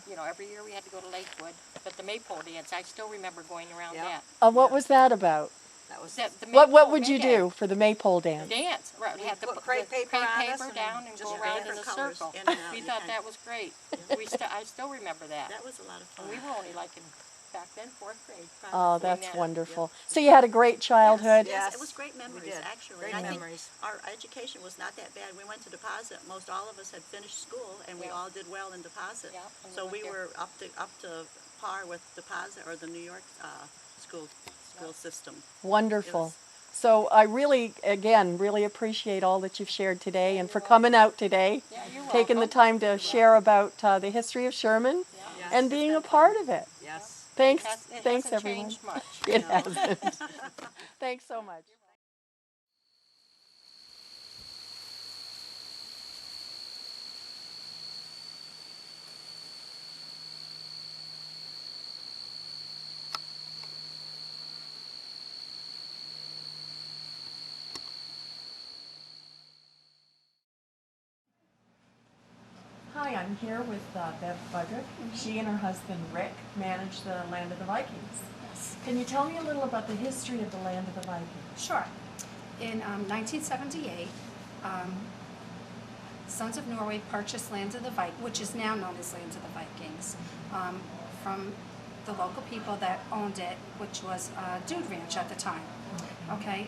You know, every year we had to go to Lakewood. But the Maypole dance, I still remember going around Yeah. that. What was that about? That was The What Maypole would you Mayday. do for the maypole dance? Dance, right? We We'd had to put put crepe the paper crepe on paper us down and just go yeah, around in a different colours circle. in and out. We You thought kinda- that was great. I still remember that. That was a lot of fun. And we were only like in back then 4th grade. Oh, Doing that's that. wonderful. So you had a great childhood? Yes, Yes, it was great memories, did. actually. Great And I think memories. our education was not that bad. We went to Deposit. Most all of us had finished school, and we Yeah. all did well in Deposit. Yeah, and So we we went were up to par with Deposit or the New York school system. Wonderful. So I really, again, really appreciate all that you've shared today and for coming out today, Yeah, you're taking the welcome. time to share about the history of Sherman Yeah. and being a part of it. Yes. Thanks, It thanks hasn't everyone. changed much. It hasn't. Thanks so much. Hi, I'm here with Bev Fudrick. She and her husband Rick manage the land of the Vikings. Yes. Can you tell me a little about the history of the land of the Vikings? Sure. In 1978, Sons of Norway purchased lands of the Vikings, which is now known as lands of the Vikings, from the local people that owned it, which was Dude Ranch at the time. Okay.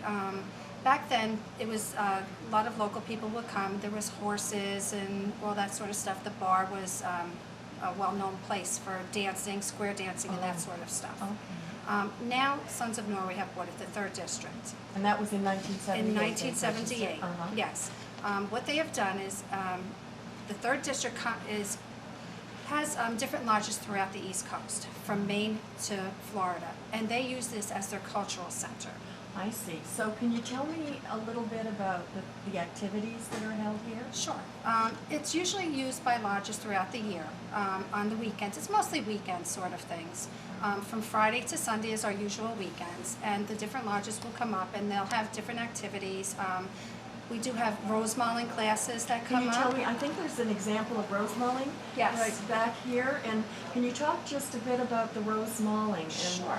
Back then, it was a lot of local people would come. There was horses and all that sort of stuff. The bar was a well-known place for dancing, square dancing, and that sort of stuff. Now, Sons of Norway have bought it, the 3rd District. And that was in 1978. In 1978, Uh-huh. yes. What they have done is, the 3rd District has different lodges throughout the East Coast, from Maine to Florida, and they use this as their cultural center. I see. So can you tell me a little bit about the activities that are held here? Sure. It's usually used by lodges throughout the year. On the weekends, it's mostly weekend sort of things. From Friday to Sunday is our usual weekends, and the different lodges will come up and they'll have different activities. We do have rose mauling classes that Can come you up. tell me, I think there's an example of rose mauling Yes. right back here, and can you talk just a bit about the rose mauling and Sure.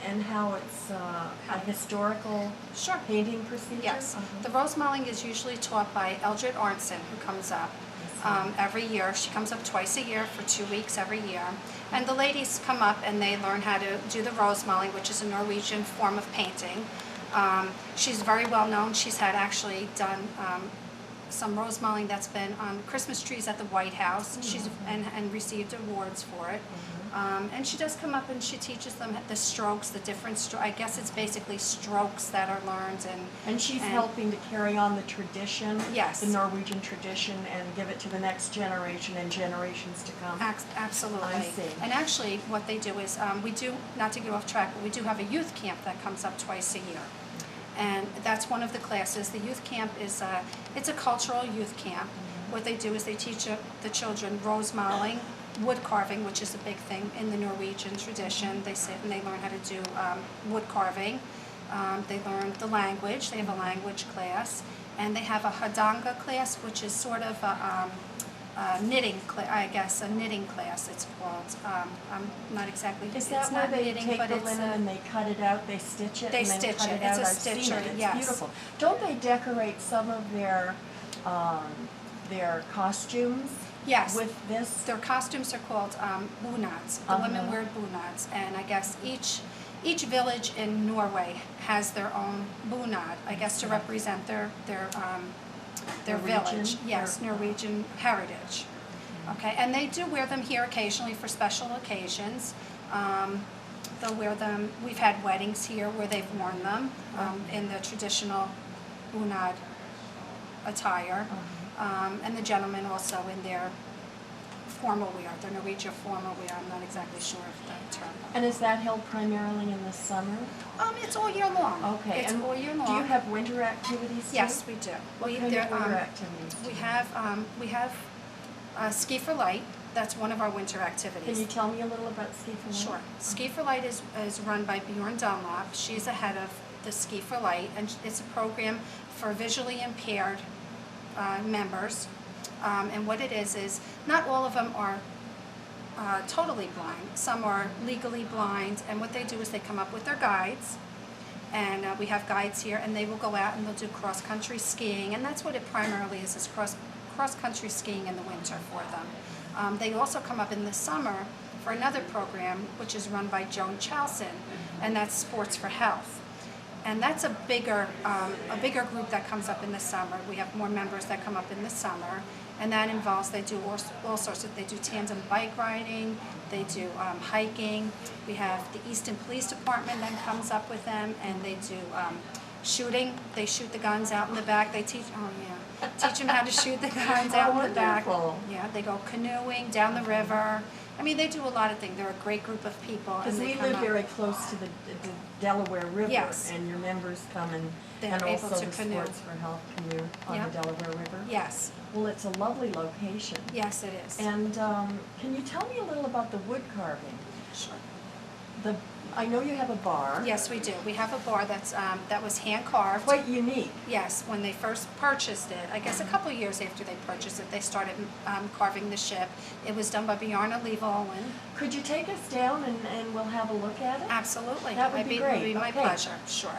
and how it's a historical Sure. painting procedure? Yes. The rose mauling is usually taught by Eldred Arnson, who comes up every year. She comes up twice a year for 2 weeks every year. And the ladies come up and they learn how to do the rose mauling, which is a Norwegian form of painting. She's very well known. She's had actually done some rose mauling that's been on Christmas trees at the White House. She's and received awards for it. And she does come up and she teaches them the strokes, the different strokes. I guess it's basically strokes that are learned. And she's helping to carry on the tradition, Yes. the Norwegian tradition, and give it to the next generation and generations to come. Absolutely. I see. And actually, what they do is, we do, not to get off track, but we do have a youth camp that comes up twice a year. And that's one of the classes. The youth camp is, it's a cultural youth camp. What they do is they teach the children rose mauling, wood carving, which is a big thing in the Norwegian tradition. They sit and they learn how to do wood carving. They learn the language. They have a language class. And they have a hadanga class, which is sort of a knitting, I guess, a knitting class it's called. I'm not exactly, Is it's that where not they knitting, take but the it's linen and they cut it out, they stitch it, They and then stitch cut it. it out? It's a I've seen stitcher, it. It's yes. beautiful. Don't they decorate some of their costumes Yes. with this? Their costumes are called bunads. The women wear bunads, and I guess each village in Norway has their own bunad, I guess, to represent their village. Norwegian? Yes, Norwegian heritage. Okay, and they do wear them here occasionally for special occasions. They'll wear them. We've had weddings here where they've worn them in the traditional bunad attire. And the gentlemen also in their formal wear, their Norwegian formal wear. I'm not exactly sure of the term. And is that held primarily in the summer? It's all year long. Okay. It's and all year long. Do you have winter activities too? Yes, we do. What kind of winter activities? We have Ski for Light. That's one of our winter activities. Can you tell me a little about Ski for Light? Sure. Ski for Light is run by Bjorn Dunlop. She's the head of the Ski for Light, and it's a program for visually impaired members. And what it is not all of them are totally blind. Some are legally blind, and what they do is they come up with their guides, and we have guides here, and they will go out and they'll do cross-country skiing, and that's what it primarily is cross-country skiing in the winter for them. They also come up in the summer for another program, which is run by Joan Chalson, and that's Sports for Health. And that's a bigger group that comes up in the summer. We have more members that come up in the summer, and that involves, they do all sorts of, they do tandem bike riding, they do hiking. We have the Easton Police Department that comes up with them, and they do shooting. They shoot the guns out in the back. They teach them how to shoot the guns out in the back. Yeah, they go canoeing down the river. I mean, they do a lot of things. They're a great group of people. Because we live very close to the Delaware River, Yes. and your members come They're and able also to the canoe. Sports for Health canoe on Yep. the Delaware River. Yes, Well, it's a lovely location. yes it is. And can you tell me a little about the wood carving? Sure. I know you have a bar. Yes, we do. We have a bar that was hand carved. Quite unique. Yes, when they first purchased it, I guess a couple years after they purchased it, they started carving the ship. It was done by Bjarne Littell. Could you take us down and we'll have a look at it? Absolutely. That would be great. It would be my Okay. pleasure. Sure.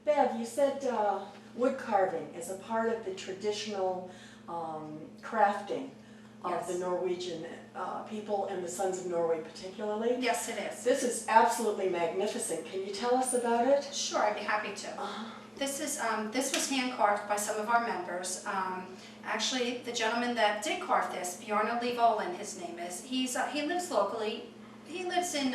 Bev, you said wood carving is a part of the traditional crafting of Yes. the Norwegian people and the Sons of Norway particularly. Yes, it is. This is absolutely magnificent. Can you tell us about it? Sure, I'd be happy to. This was hand carved by some of our members. Actually, the gentleman that did carve this, Bjarne Littell, his name is. He lives locally. He lives in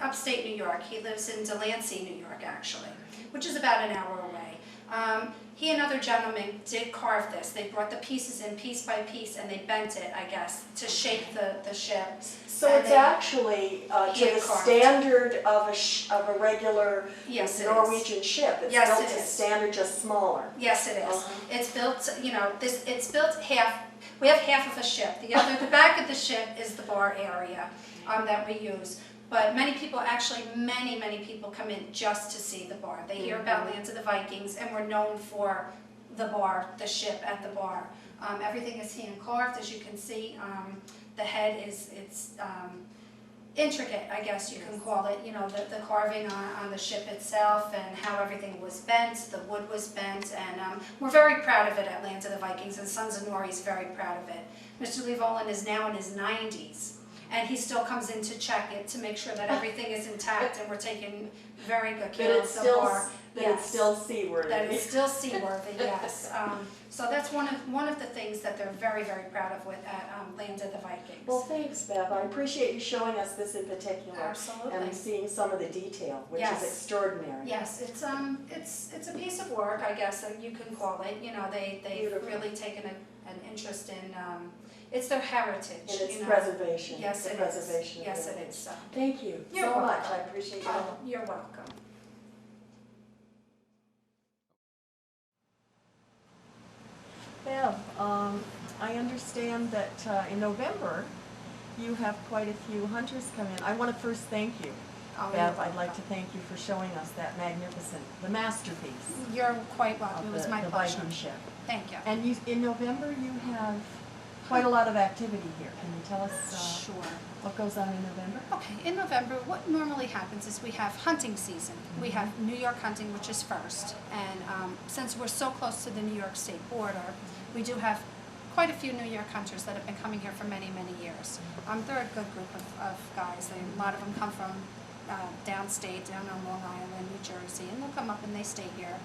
upstate New York. He lives in Delancey, New York, actually, which is about an hour away. He and other gentlemen did carve this. They brought the pieces in piece by piece, and they bent it, I guess, to shape the ship. So And it's they- actually to the hand-carved. standard of a regular Yes, it is. Norwegian ship. It's Yes, built it to is. standard, just smaller. Yes, it is. Uh-huh. It's built, it's built half. We have half of a ship. The back of the ship is the bar area that we use. But many people, actually many people come in just to see the bar. They hear about Lands of the Vikings, and we're known for the bar, the ship at the bar. Everything is hand carved, as you can see. The head it's intricate, I guess you can call it. You know, the carving on the ship itself and how everything was bent, the wood was bent, and we're very proud of it at Lands of the Vikings, and Sons of Nori is very proud of it. Mr. Levolan is now in his 90s, and he still comes in to check it to make sure that everything is intact, and we're taking very good care of the bar. That it's still seaworthy. That it's still seaworthy, yes. So that's one of the things that they're very proud of with at Lands of the Vikings. Well, thanks, Bev. I appreciate you showing us this in particular. Absolutely. And seeing some of the detail, which Yes. is extraordinary. Yes, it's a piece of work, I guess that you can call it. You know, they've Beautiful. really taken an interest in it's their heritage. And its you know. preservation. Yes, the it preservation is. of Yes, the it is. So. Thank you You're so much. welcome. I appreciate your help. You're welcome. Bev, I understand that in November you have quite a few hunters come in. I want to first thank you. Oh, Bev, you're I'd like to thank you for showing us that magnificent, the masterpiece You're quite welcome. of It was the, my the pleasure. Viking ship. Thank you. And you, in November you have quite a lot of activity here. Can you tell us Sure. what goes on in November? Okay, in November, what normally happens is we have hunting season. We have New York hunting, which is first, and since we're so close to the New York State border, we do have quite a few New York hunters that have been coming here for many years. They're a good group of guys. A lot of them come from downstate, down on Long Island, New Jersey, and they'll come up and they stay here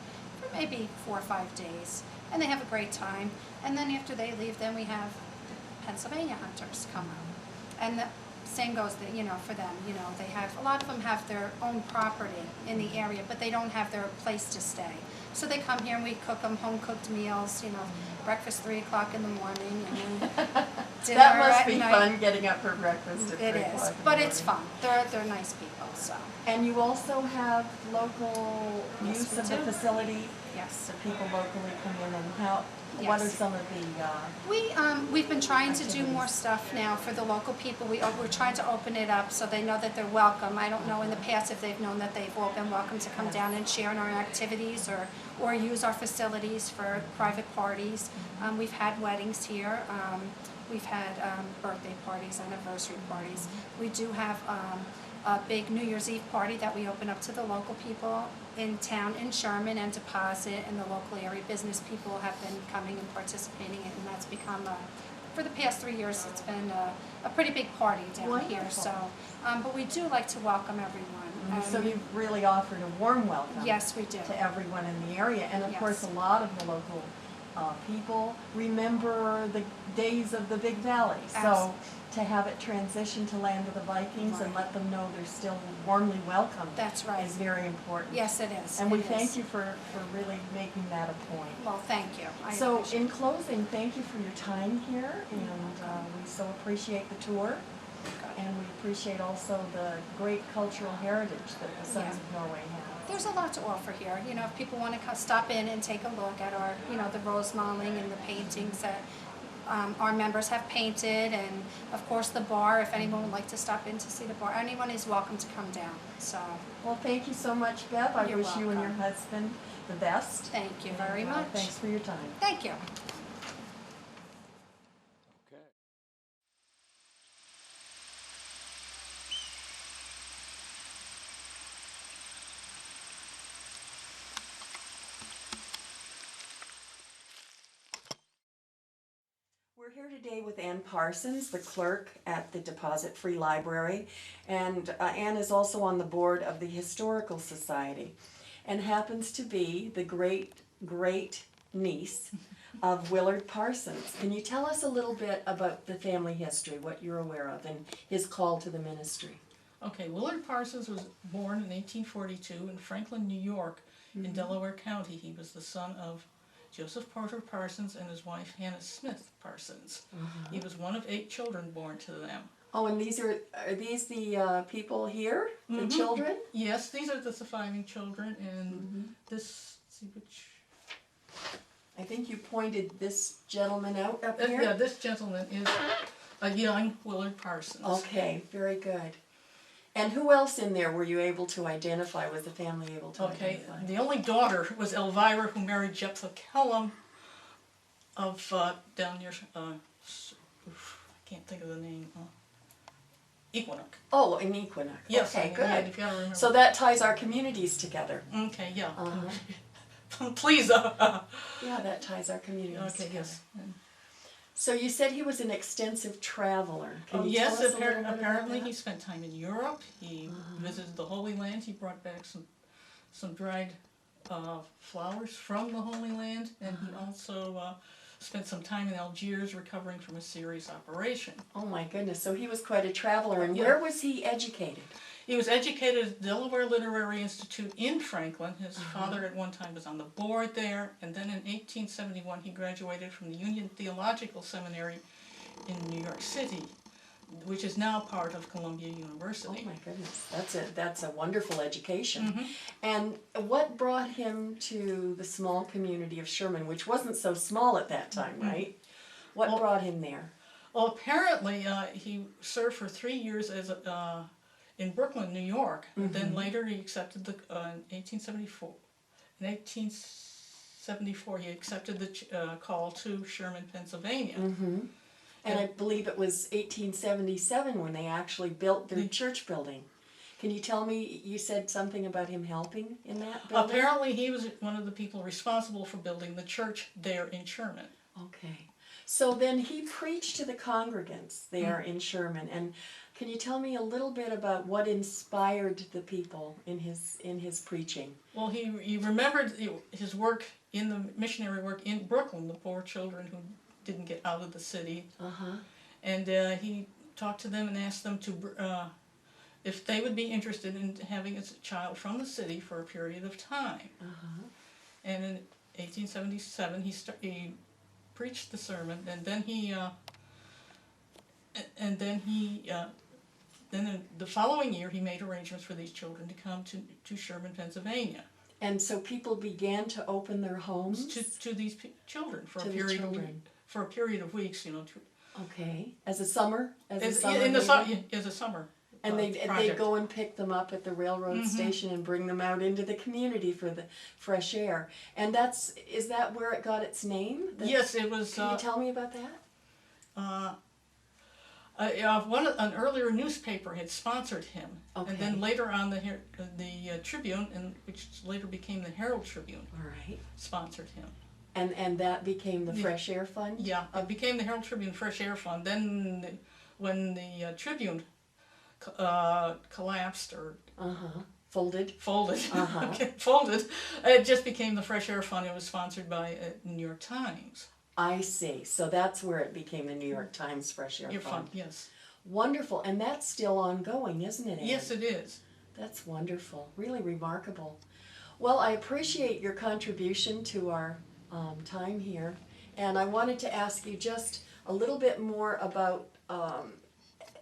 for maybe 4 or 5 days, and they have a great time. And then after they leave, then we have Pennsylvania hunters come out, and the same goes that, you know, for them. You know, they have a lot of them have their own property in the area, but they don't have their place to stay. So they come here and we cook them home cooked meals. You know, breakfast 3 o'clock in the morning, and then dinner That must at be night. fun, getting up for breakfast at 3 It o'clock is, in the but it's morning. fun. They're nice people. So And you also have local Yes, use we of the do. facility? yes. So people locally come in and how, what Yes. are some of the, We've been trying to do more stuff now for the local people. We're trying to open it up so they know that they're welcome. I don't know in the past if they've known that they've all been welcome to come down and share in our activities or use our facilities for private parties. We've had weddings here. We've had birthday parties, anniversary parties. We do have a big New Year's Eve party that we open up to the local people in town, in Sherman and Deposit, and the local area business people have been coming and participating in, and that's become for the past 3 years, it's been a pretty big party down here. Wonderful. So, but we do like to welcome everyone. so you've really offered a warm welcome Yes, we do. to everyone in the area. And of Yes. course, a lot of the local people remember the days of the Big Valley. So Absolutely. to have it transition to Land of the Vikings and Right. let them know they're still warmly welcomed That's right. is very important. Yes, it is. And we It thank is. you for really making that a point. Well, thank you. I So appreciate in closing, thank you for your time here, and we so appreciate the tour, and we appreciate also the great cultural heritage that the Sons of Norway have. There's a lot to offer here. You know, if people want to stop in and take a look at our, you know, the rose modeling and the paintings that our members have painted, and of course the bar, if anyone would like to stop in to see the bar, anyone is welcome to come down. So, Well, thank you so much, Bev. I You're wish you and your welcome. husband the best. thank you very And, much. Thanks for your time. Thank you. Okay. We're here today with Ann Parsons, the clerk at the Deposit Free Library, and Ann is also on the board of the Historical Society and happens to be the great niece of Willard Parsons. Can you tell us a little bit about the family history, what you're aware of, and his call to the ministry? Okay, Willard Parsons was born in 1842 in Franklin, New York, in Delaware County. He was the son of Joseph Porter Parsons and his wife Hannah Smith Parsons. He was one of 8 children born to them. Oh, and are these the people here, the children? Yes, these are the surviving children, and this, let's see which, I think you pointed this gentleman out up here. yeah, this gentleman is a young Willard Parsons. Okay, very good. And who else in there were you able to identify? Was the family able to Okay, identify? the only daughter was Elvira, who married Jephthah Kellum of down near, I can't think of the name, Equinox. Oh, in Equinox. Yes, Okay, I good. if you gotta remember. So that ties our communities together. Okay, yeah. Uh-huh. Please. Yeah, that ties our communities Okay, together. yes. So you said he was an extensive traveler. Can Oh, you yes, tell us a little bit about apparently that? he spent time in Europe. He visited the Holy Land. He brought back some dried flowers from the Holy Land, and he also spent some time in Algiers recovering from a serious operation. Oh my goodness, so he was quite a traveler. And Yeah. where was he educated? He was educated at the Delaware Literary Institute in Franklin. His father at one time was on the board there, and then in 1871 he graduated from the Union Theological Seminary in New York City, which is now part of Columbia University. Oh my goodness, that's a wonderful education. Mm-hmm. And what brought him to the small community of Sherman, which wasn't so small at that time, right? What brought him there? Well, apparently he served for 3 years as in Brooklyn, New York. And then later he accepted the in 1874. In 1874, he accepted the call to Sherman, Pennsylvania. And I believe it was 1877 when they actually built their church building. Can you tell me, you said something about him helping in that building? Apparently, he was one of the people responsible for building the church there in Sherman. Okay. So then he preached to the congregants there in Sherman. And can you tell me a little bit about what inspired the people in his preaching? Well, he remembered his work in the missionary work in Brooklyn, the poor children who didn't get out of the city. And he talked to them and asked them to, if they would be interested in having a child from the city for a period of time. And in 1877, he preached the sermon, and then then in the following year, he made arrangements for these children to come to Sherman, Pennsylvania. And so people began to open their homes To these children for to a the period of children. for a period of weeks, you know. Okay, as a summer, As a summer. And they'd project. go and pick them up at the railroad station and bring them out into the community for the fresh air. And is that where it got its name? Yes, it was. Can you tell me about that? An earlier newspaper had sponsored him, Okay. and then later on the Tribune, which later became the Herald Tribune, All right. sponsored him. And that became the Fresh Air Fund? Yeah, it became the Herald Tribune Fresh Air Fund. Then when the Tribune collapsed or Folded? folded, it just became the Fresh Air Fund. It was sponsored by the New York Times. I see. So that's where it became the New York Times Fresh Air Fund. Yes. Wonderful. And that's still ongoing, isn't it, Ann? Yes, it is. That's wonderful. Really remarkable. Well, I appreciate your contribution to our time here. And I wanted to ask you just a little bit more about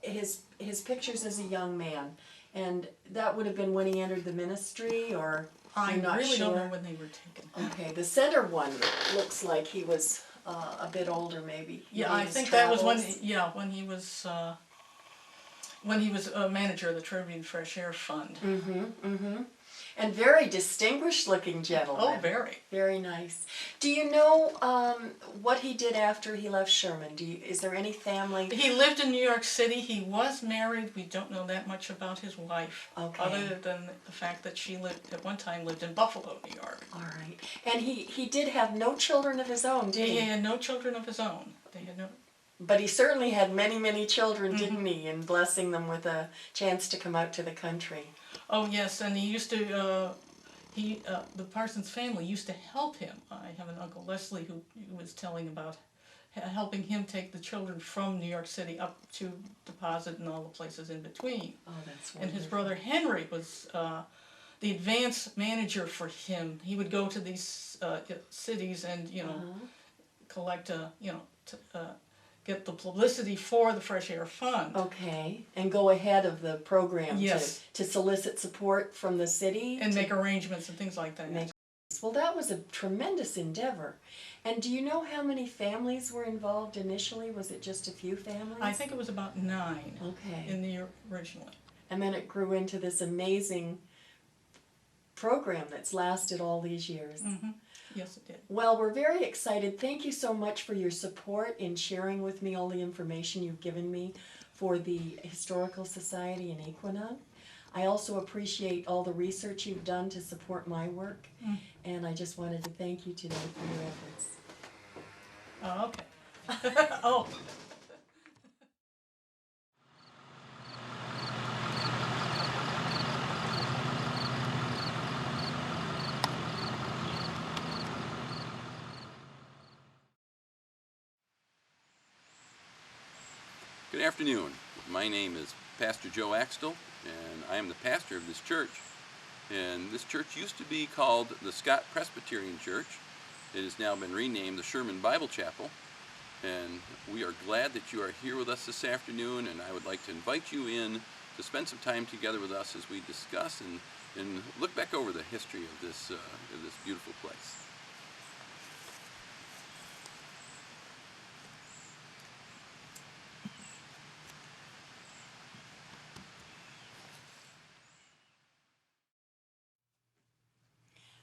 his pictures as a young man. And that would have been when he entered the ministry, or I not really sure? don't know when they were taken. Okay, the center one looks like he was a bit older, maybe. Yeah, Maybe I his think that was when. travels. Yeah, when he was a manager of the Tribune Fresh Air Fund. And very distinguished looking gentleman. Oh, very. Very nice. Do you know what he did after he left Sherman? Is there any family? He lived in New York City. He was married. We don't know that much about his wife, Okay. other than the fact that she at one time lived in Buffalo, New York. All right. And he did have no children of his own, did He he? had no children of his own. They had no. But he certainly had many, many children, didn't he? And blessing them with a chance to come out to the country. Oh yes, and he used to. The Parsons family used to help him. I have an uncle Leslie who was telling about helping him take the children from New York City up to Deposit and all the places in between. Oh, that's wonderful. And his brother Henry was the advance manager for him. He would go to these cities and collect get the publicity for the Fresh Air Fund. Okay, and go ahead of the program Yes. to solicit support from the city? And make arrangements and things like that. Well, that was a tremendous endeavor. And do you know how many families were involved initially? Was it just a few families? I think it was about 9 Okay. in the originally. And then it grew into this amazing program that's lasted all these years. Mm-hmm. Yes, it did. Well, we're very excited. Thank you so much for your support in sharing with me all the information you've given me for the Historical Society in Equinunk. I also appreciate all the research you've done to support my work, and I just wanted to thank you today for your efforts. Oh, okay. Oh. Good afternoon. My name is Pastor Joe Axtell, and I am the pastor of this church. And this church used to be called the Scott Presbyterian Church. It has now been renamed the Sherman Bible Chapel. And we are glad that you are here with us this afternoon, and I would like to invite you in to spend some time together with us as we discuss and look back over the history of this beautiful place.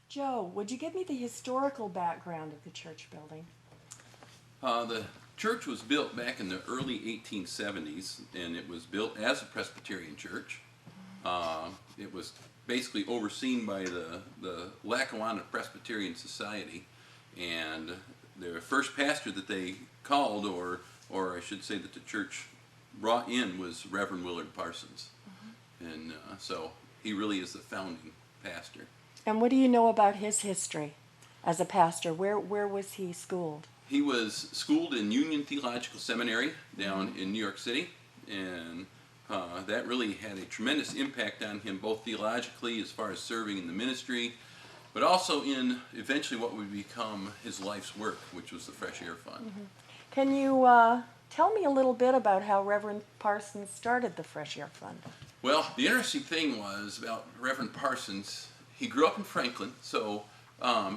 Joe, would you give me the historical background of the church building? The church was built back in the early 1870s, and it was built as a Presbyterian church. It was basically overseen by the Lackawanna Presbyterian Society, and the first pastor that they called, or I should say that the church brought in, was Reverend Willard Parsons. And so he really is the founding pastor. And what do you know about his history as a pastor? Where was he schooled? He was schooled in Union Theological Seminary down in New York City, and that really had a tremendous impact on him, both theologically as far as serving in the ministry, but also in eventually what would become his life's work, which was the Fresh Air Fund. Can you tell me a little bit about how Reverend Parsons started the Fresh Air Fund? Well, the interesting thing was about Reverend Parsons, he grew up in Franklin, so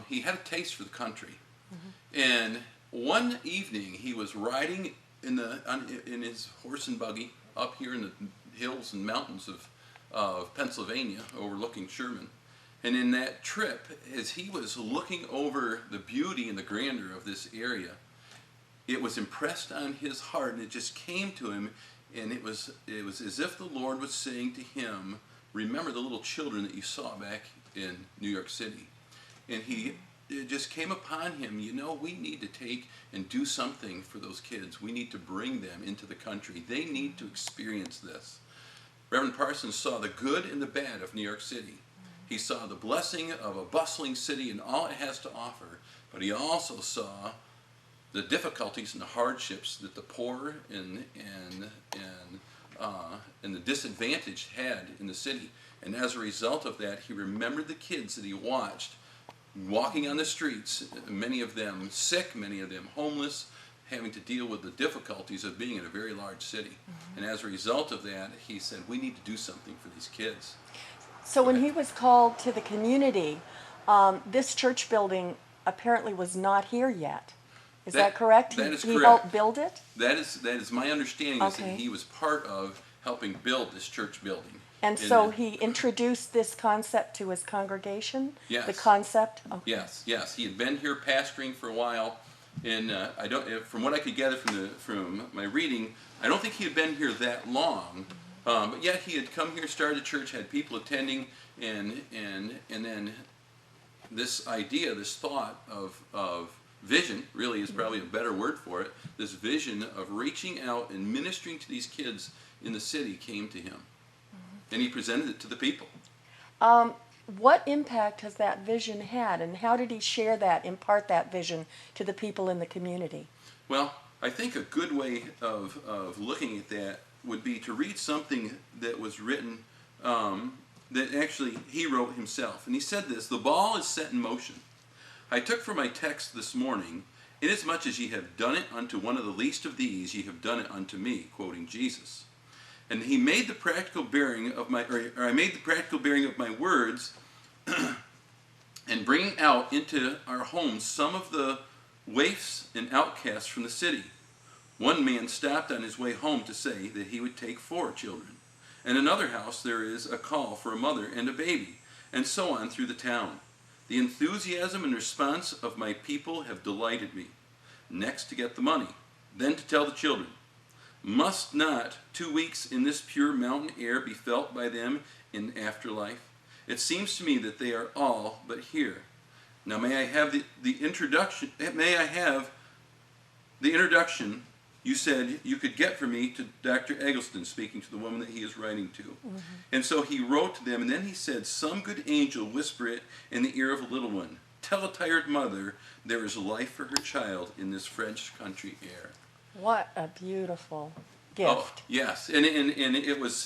he had a taste for the country. And one evening he was riding in his horse and buggy up here in the hills and mountains of Pennsylvania overlooking Sherman. And in that trip, as he was looking over the beauty and the grandeur of this area, it was impressed on his heart, and it just came to him, and it was as if the Lord was saying to him, remember the little children that you saw back in New York City. And it just came upon him, you know, we need to take and do something for those kids. We need to bring them into the country. They need to experience this. Reverend Parsons saw the good and the bad of New York City. He saw the blessing of a bustling city and all it has to offer, but he also saw the difficulties and the hardships that the poor and the disadvantaged had in the city. And as a result of that, he remembered the kids that he watched walking on the streets, many of them sick, many of them homeless, having to deal with the difficulties of being in a very large city. And as a result of that, he said, we need to do something for these kids. So when he was called to the community, this church building apparently was not here yet. Is that correct? That is he correct. helped build it? That is my understanding, is that Okay. he was part of helping build this church building. And so he introduced this concept to his congregation? Yes. The concept? Okay. Yes. He had been here pastoring for a while, and I don't. From what I could gather from my reading, I don't think he had been here that long. But yet he had come here, started a church, had people attending, and then this idea, this thought of vision, really is probably a better word for it. This vision of reaching out and ministering to these kids in the city came to him. And he presented it to the people. What impact has that vision had, and how did he share that, impart that vision to the people in the community? Well, I think a good way of looking at that would be to read something that was written, that actually he wrote himself. And he said this, the ball is set in motion. I took for my text this morning, inasmuch as ye have done it unto one of the least of these, ye have done it unto me, quoting Jesus. And he made the practical bearing of my, or I made the practical bearing of my words, and bringing out into our homes some of the waifs and outcasts from the city. One man stopped on his way home to say that he would take 4 children, and another house there is a call for a mother and a baby, and so on through the town. The enthusiasm and response of my people have delighted me. Next to get the money, then to tell the children. Must not 2 weeks in this pure mountain air be felt by them in afterlife? It seems to me that they are all but here. Now may I have the introduction, you said you could get for me to Dr. Eggleston, speaking to the woman that he is writing to. Mm-hmm. And so he wrote to them, and then he said, some good angel whisper it in the ear of a little one. Tell a tired mother there is life for her child in this French country air. What a beautiful gift. Oh, yes, and it was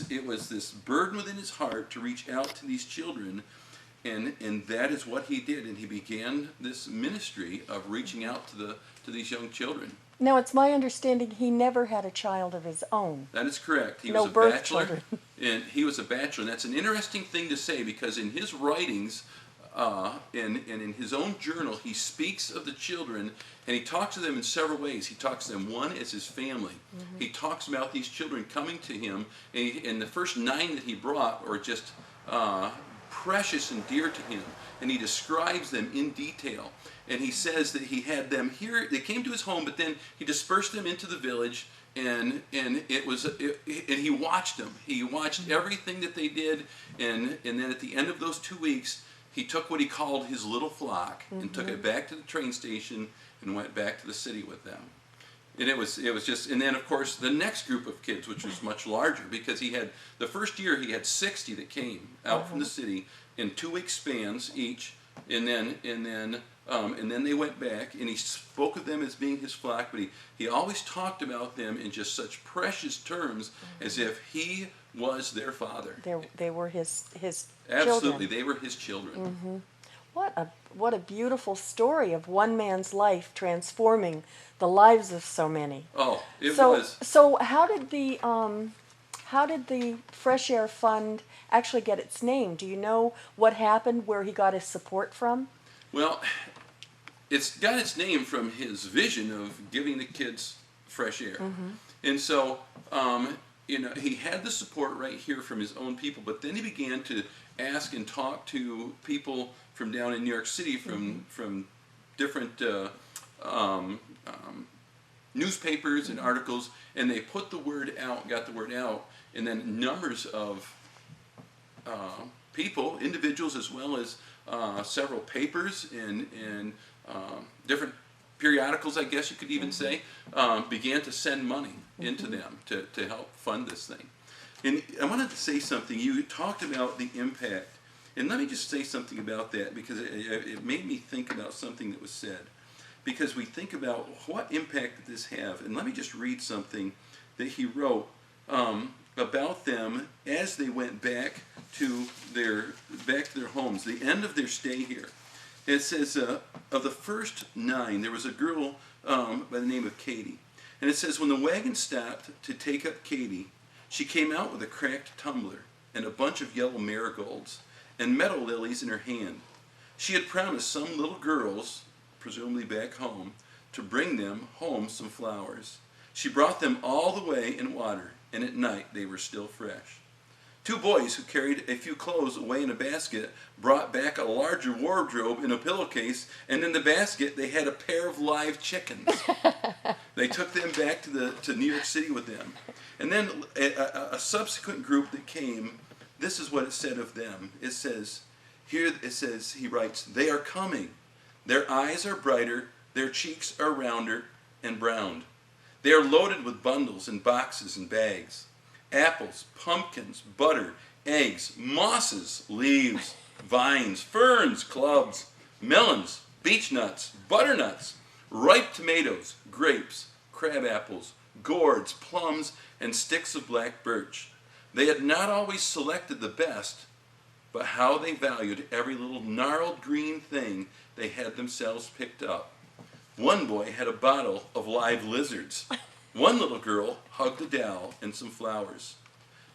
this burden within his heart to reach out to these children, and that is what he did, and he began this ministry of reaching out to these young children. Now, it's my understanding he never had a child of his own. That is correct. He No was a birth bachelor, children. and he was a bachelor. And that's an interesting thing to say, because in his writings, and in his own journal, he speaks of the children, and he talks to them in several ways. He talks to them, one, as his family. Mm-hmm. He talks about these children coming to him, and the first 9 that he brought are just precious and dear to him, and he describes them in detail. And he says that he had them here, they came to his home, but then he dispersed them into the village, and he watched them. He watched everything that they did, and then at the end of those 2 weeks, he took what he called his little flock and took it back to the train station and went back to the city with them. And it was just, and then of course the next group of kids, which was much larger, because he had, the first year he had 60 that came out from the city in 2 week spans each, and then they went back, and he spoke of them as being his flock, but he always talked about them in just such precious terms, as if he was their father. They were his Absolutely, children. they were his children. Mm-hmm. What a beautiful story of one man's life transforming the lives of so many. Oh, it was. So how did the Fresh Air Fund actually get its name? Do you know what happened, where he got his support from? Well, it's got its name from his vision of giving the kids fresh air. Mm-hmm. And so, he had the support right here from his own people, but then he began to ask and talk to people from down in New York City, from different newspapers and articles, and they put the word out, got the word out, and then numbers of people, individuals, as well as several papers and different periodicals, I guess you could even say, began to send money into them to help fund this thing. And I wanted to say something. You talked about the impact, and let me just say something about that, because it made me think about something that was said. Because we think about what impact did this have, and let me just read something that he wrote about them as they went back to their homes, the end of their stay here. It says, of the first 9, there was a girl by the name of Katie. And it says, when the wagon stopped to take up Katie, she came out with a cracked tumbler and a bunch of yellow marigolds and meadow lilies in her hand. She had promised some little girls, presumably back home, to bring them home some flowers. She brought them all the way in water, and at night they were still fresh. 2 boys who carried a few clothes away in a basket brought back a larger wardrobe in a pillowcase, and in the basket they had a pair of live chickens. They took them back to New York City with them. And then a subsequent group that came, this is what it said of them. It says, he writes, they are coming. Their eyes are brighter, their cheeks are rounder and browned. They are loaded with bundles and boxes and bags. Apples, pumpkins, butter, eggs, mosses, leaves, vines, ferns, clubs, melons, beech nuts, butternuts, ripe tomatoes, grapes, crab apples, gourds, plums, and sticks of black birch. They had not always selected the best, but how they valued every little gnarled green thing they had themselves picked up. One boy had a bottle of live lizards. One little girl hugged a dowel and some flowers.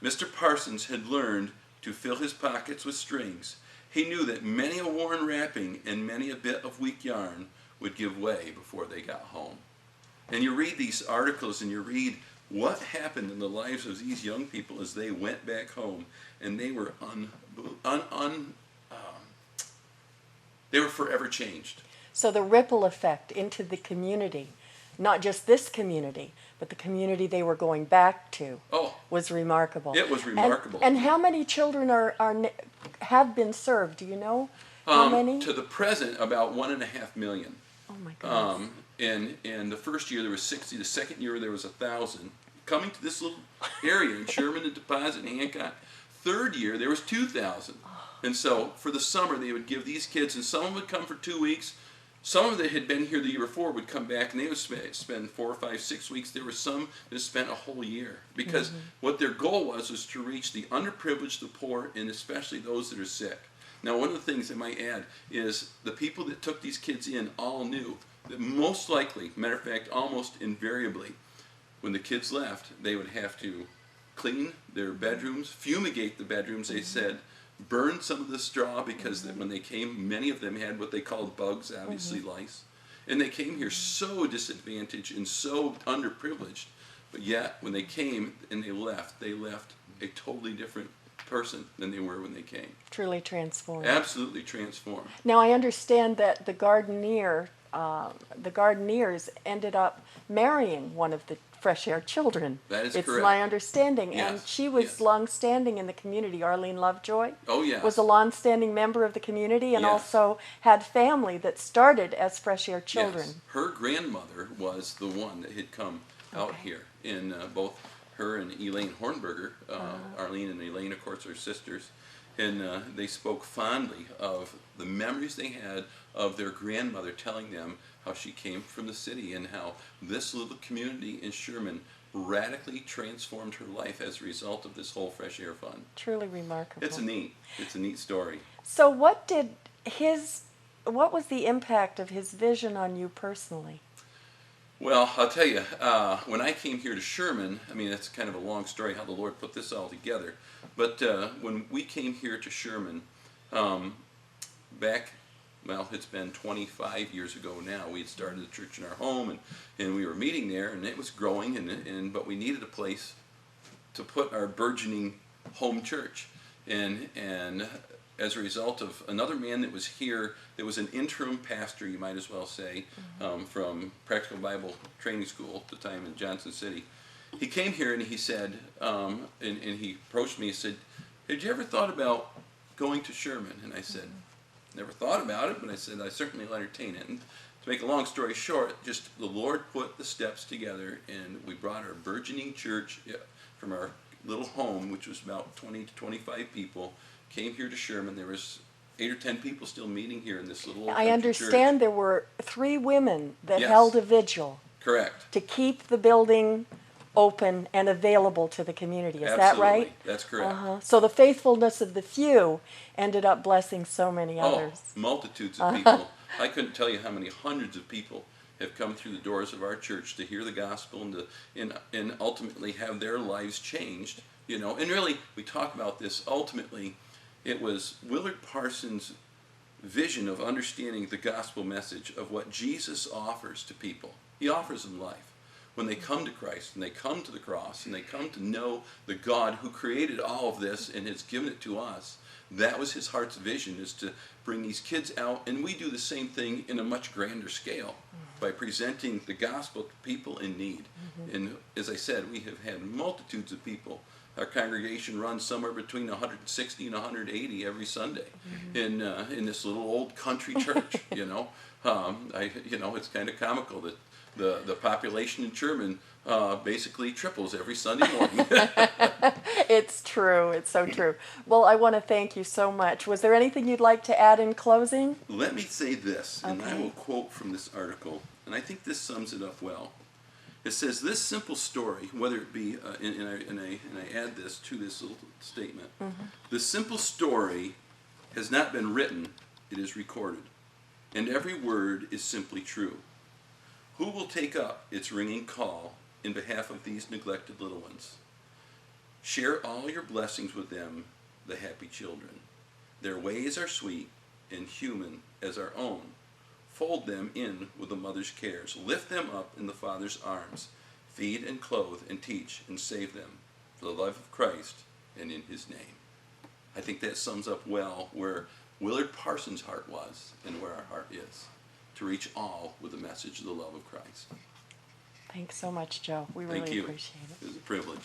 Mr. Parsons had learned to fill his pockets with strings. He knew that many a worn wrapping and many a bit of weak yarn would give way before they got home. And you read these articles and you read what happened in the lives of these young people as they went back home, and they were they were forever changed. So the ripple effect into the community, not just this community, but the community they were going back to, was remarkable. It was remarkable. And how many children have been served? Do you know how many? To the present, about 1.5 million. Oh my goodness. And the first year there was 60. The second year there was 1,000. Coming to this little area in Sherman and Deposit and Hancock. Third year there was 2,000. And so for the summer they would give these kids, and some of them would come for 2 weeks. Some of them that had been here the year before would come back, and they would spend 4, 5, 6 weeks. There were some that spent a whole year, because what their goal was to reach the underprivileged, the poor, and especially those that are sick. Now, one of the things I might add is the people that took these kids in all knew that most likely, matter of fact, almost invariably, when the kids left, they would have to clean their bedrooms, fumigate the bedrooms, they said, burn some of the straw, because when they came, many of them had what they called bugs, obviously lice. And they came here so disadvantaged and so underprivileged, but yet when they came and they left a totally different person than they were when they came. Truly transformed. Absolutely transformed. Now I understand that the Gardeniers ended up marrying one of the Fresh Air children. That is it's correct. my understanding. Yes. And she was long-standing in the community. Arlene Lovejoy was a long-standing member of the community, and also had family that started as Fresh Air children. Yes. Her grandmother was the one that had come out here. And both her and Elaine Hornberger, Arlene and Elaine, of course, are sisters, and they spoke fondly of the memories they had of their grandmother telling them how she came from the city and how this little community in Sherman radically transformed her life as a result of this whole Fresh Air Fund. Truly remarkable. It's a neat story. So what was the impact of his vision on you personally? Well, I'll tell you, when I came here to Sherman, I mean, it's kind of a long story how the Lord put this all together, but when we came here to Sherman, back, well, it's been 25 years ago now, we had started a church in our home, and we were meeting there, and it was growing, but we needed a place to put our burgeoning home church. And as a result of another man that was here, that was an interim pastor, you might as well say, from Practical Bible Training School at the time in Johnson City. He came here and he said, and he approached me and said, "Had you ever thought about going to Sherman?" And I said, "Never thought about it," but I said, "I certainly will entertain it." And to make a long story short, just the Lord put the steps together, and we brought our burgeoning church from our little home, which was about 20 to 25 people, came here to Sherman. There was 8 or 10 people still meeting here in this little old I understand church. there were 3 women that held a vigil. Correct. To keep the building open and available to the community. Is that right? That's correct. So the faithfulness of the few ended up blessing so many others. Multitudes of people. I couldn't tell you how many hundreds of people have come through the doors of our church to hear the gospel and ultimately have their lives changed. You know, and really, we talk about this, ultimately, it was Willard Parsons' vision of understanding the gospel message of what Jesus offers to people. He offers them life. When they come to Christ, and they come to the cross, and they come to know the God who created all of this and has given it to us, that was his heart's vision, is to bring these kids out, and we do the same thing in a much grander scale by presenting the gospel to people in need. And as I said, we have had multitudes of people. Our congregation runs somewhere between 160 and 180 every Sunday in this little old country church. You know, it's kind of comical that the population in Sherman basically triples every Sunday morning. It's true. It's so true. Well, I want to thank you so much. Was there anything you'd like to add in closing? Let me say this, and I will quote from this article, and I think this sums it up well. It says, "This simple story, whether it be," and I add this to this little statement, "the simple story has not been written, it is recorded, and every word is simply true. Who will take up its ringing call in behalf of these neglected little ones? Share all your blessings with them, the happy children. Their ways are sweet and human as our own. Fold them in with the mother's cares. Lift them up in the father's arms. feed and clothe and teach and save them for the love of Christ and in his name. I think that sums up well where Willard Parsons' heart was and where our heart is, to reach all with the message of the love of Christ. Thanks so much, Joe. We Thank really you. appreciate it. It was a privilege.